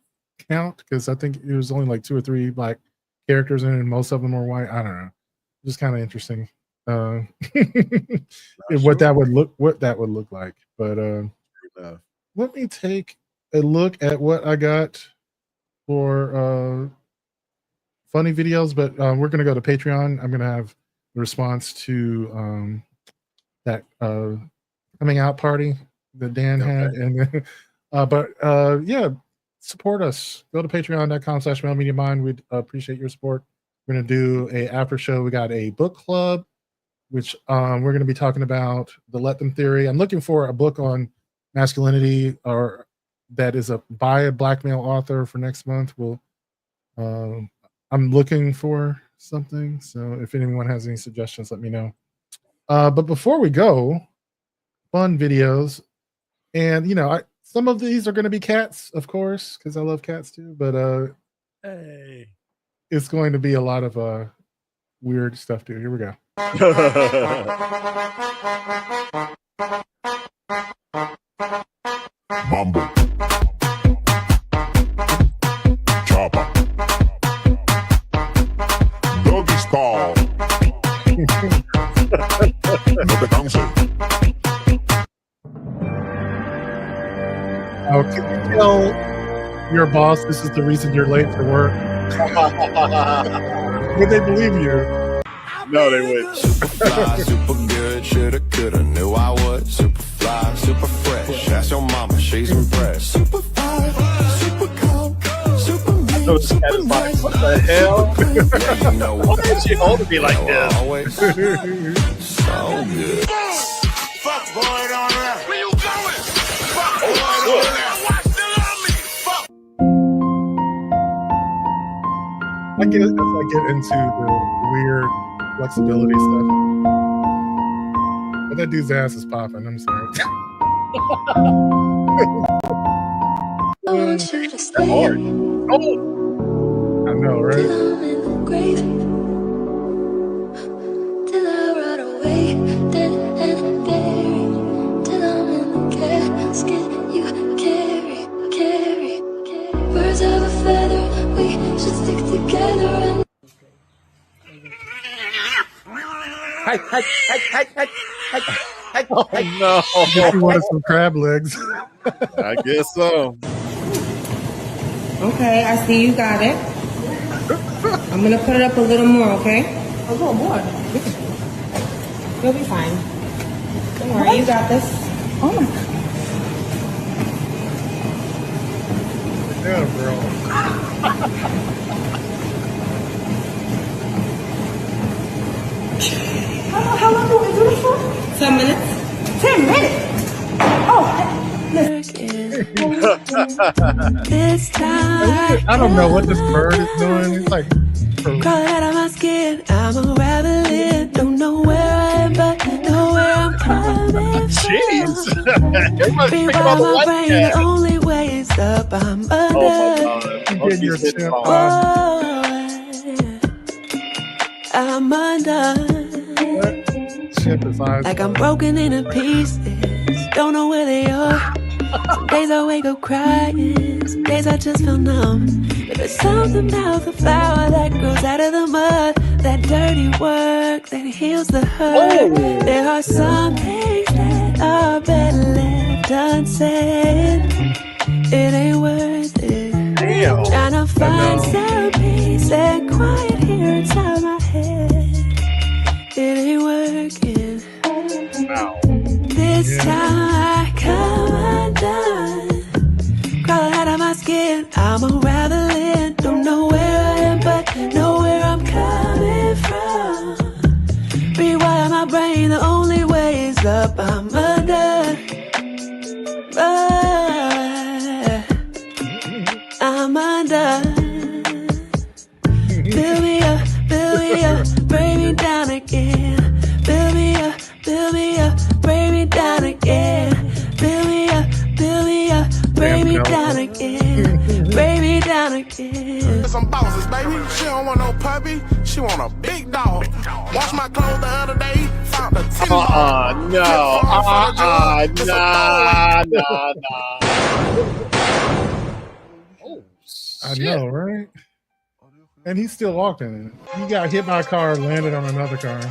count? Because I think it was only like 2 or 3 black characters in it, and most of them were white. I don't know. Just kind of interesting. What that would look like. But let me take a look at what I got for funny videos, but we're going to go to Patreon. I'm going to have the response to that coming out party that Dan had. And yeah, support us. Go to patreon.com/MailMediaMind. We'd appreciate your support. We're going to do a after show. We got a book club, which we're going to be talking about the Let Them theory. I'm looking for a book on masculinity or that is by a black male author for next month. I'm looking for something. So if anyone has any suggestions, let me know. But before we go, fun videos. And, some of these are going to be cats, of course, because I love cats too. But it's going to be a lot of weird stuff too. Here we go. Mambo. Chopper. Doggy style. No te canses. Oh, can you tell your boss this is the reason you're late for work? Would they believe you? No, they wouldn't. Super fly, super good, shoulda, coulda, knew I would. Super fly, super fresh. Ask your mama, she's impressed. Super fly, super cold, super mean, What the hell? Yeah, you know Why what? did you hold me like this? Always so good. Fuck boy on there. Where you going? Fuck boy on there. Watch the me. Fuck. I get into the weird flexibility stuff. But that dude's ass is popping. I'm sorry. I want you to stay. Hard. Oh. I know, right? Till I'm in the grave. Till I rot away, dead and buried. Till I'm in the casket you carry. Birds of a feather, we should stick together and Oh no! Guess you wanted some crab legs. I guess so. Okay, I see you got it. I'm gonna put it up a little more, okay? A little more. You'll be fine. Don't worry, you got this. Oh my God. Yeah, bro. How long do we do this for? 10 minutes. 10 minutes? Oh, this time. I don't know what this bird is doing. It's like crawling out of my skin. I'm unraveling. Don't know where I am, but know where I'm coming from. Jeez. Everybody's Be picking by on the my white brain, cat. the only way is up. I'm under. Oh my God. getting your He's chip fine. I'm undone. chip is eyes. Like I'm broken into pieces. Don't know where they are. Some days I wake up crying. Some days I just feel numb. But there's something about the flower that grows out of the mud. That dirty work that heals the hurt. There are some things that are better left unsaid. It ain't worth it. Damn. Trying to find some peace and quiet here inside my head. It ain't working. Wow. This time I come undone. Crawling out of my skin, I'm unraveling. Don't know where I am, but know where I'm coming from. Rewire my brain, the only way is up. I'm undone. I'm undone. Build me up, bring me down again. Build me up, bring me down again. Build me up, bring She don't want no puppy, she want a big dog. Wash my clothes the other day, found a 10 ball. No. Nah. Oh, I know, right? And he's still walking. He got hit by a car, landed on another car.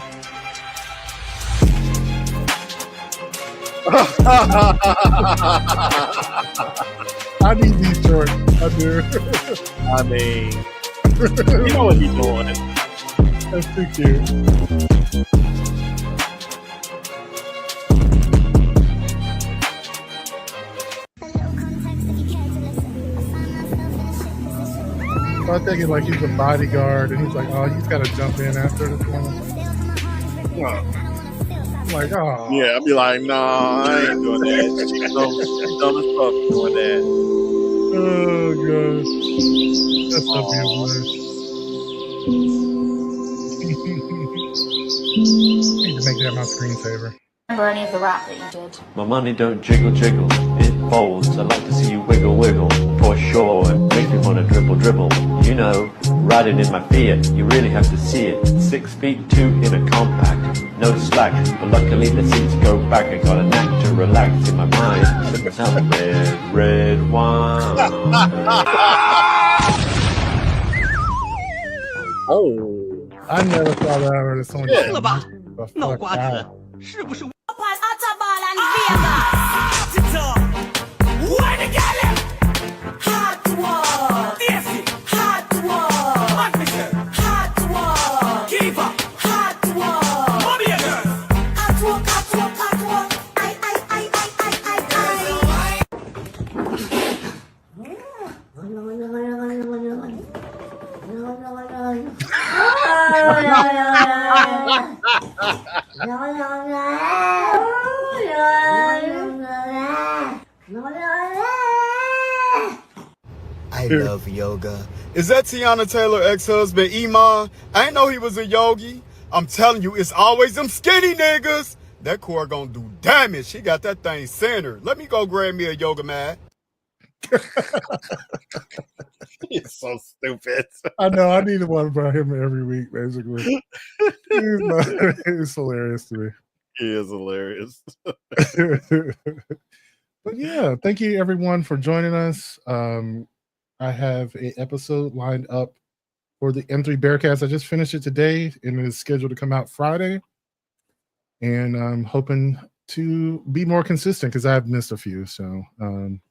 I need these shorts. I do. I mean, you know what he's doing. That's too cute. So I'm thinking like he's a bodyguard, and he's like, oh, he's got to jump in after this one. I'm like, oh. Yeah, I'd be like, nah, I ain't doing that. She's dumb as fuck doing that. Oh, gosh. That's so beautiful. I need to make that my screensaver. Remember any of the rap that you did? My money don't jiggle, jiggle, it folds. I like to see you wiggle, wiggle, for sure. It makes me want to dribble, dribble. You know, riding in my Fiat, you really have to see it. 6'2" in a compact, no slack. But luckily the seats go back. I got a knack to relax in my mind. Sipping some red wine. Oh, I never saw that or someone. No, what? I love yoga. Is that Tiana Taylor ex-husband Iman? I didn't know he was a yogi. I'm telling you, it's always them skinny niggas. That core gonna do damage. She got that thing centered. Let me go grab me a yoga mat. You're so stupid. I know. I need one about him every week, basically. It's hilarious to me. He is hilarious. But yeah, thank you everyone for joining us. I have an episode lined up for the M3 Bearcast. I just finished it today, and it is scheduled to come out Friday. And I'm hoping to be more consistent because I've missed a few. So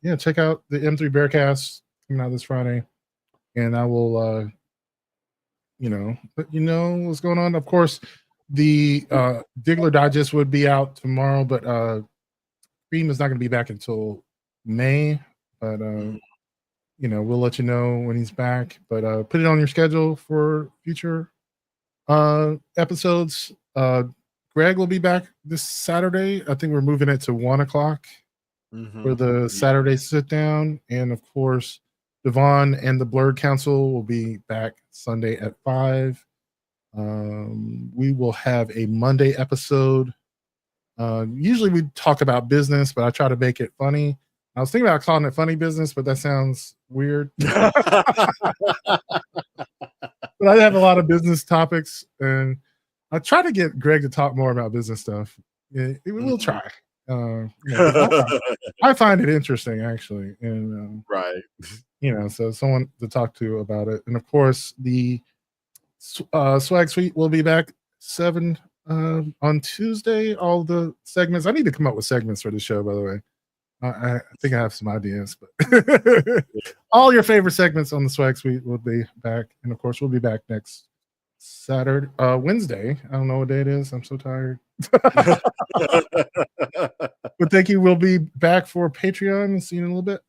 yeah, check out the M3 Bearcast coming out this Friday, and I will let you know what's going on. Of course, the Diggler Digest would be out tomorrow, but Cream is not going to be back until May. But we'll let you know when he's back. But put it on your schedule for future episodes. Greg will be back this Saturday. I think we're moving it to 1:00 for the Saturday sit down. And of course, Devon and the Blurred Council will be back Sunday at 5. We will have a Monday episode. Usually we talk about business, but I try to make it funny. I was thinking about calling it funny business, but that sounds weird. But I have a lot of business topics, and I try to get Greg to talk more about business stuff. Yeah, we'll try. I find it interesting, actually, and right. So someone to talk to about it. And of course, the Swag Suite will be back 7 on Tuesday. All the segments. I need to come up with segments for the show, by the way. I think I have some ideas, but all your favorite segments on the Swag Suite will be back. And of course, we'll be back next Wednesday. I don't know what day it is. I'm so tired. But thank you. We'll be back for Patreon. See you in a little bit.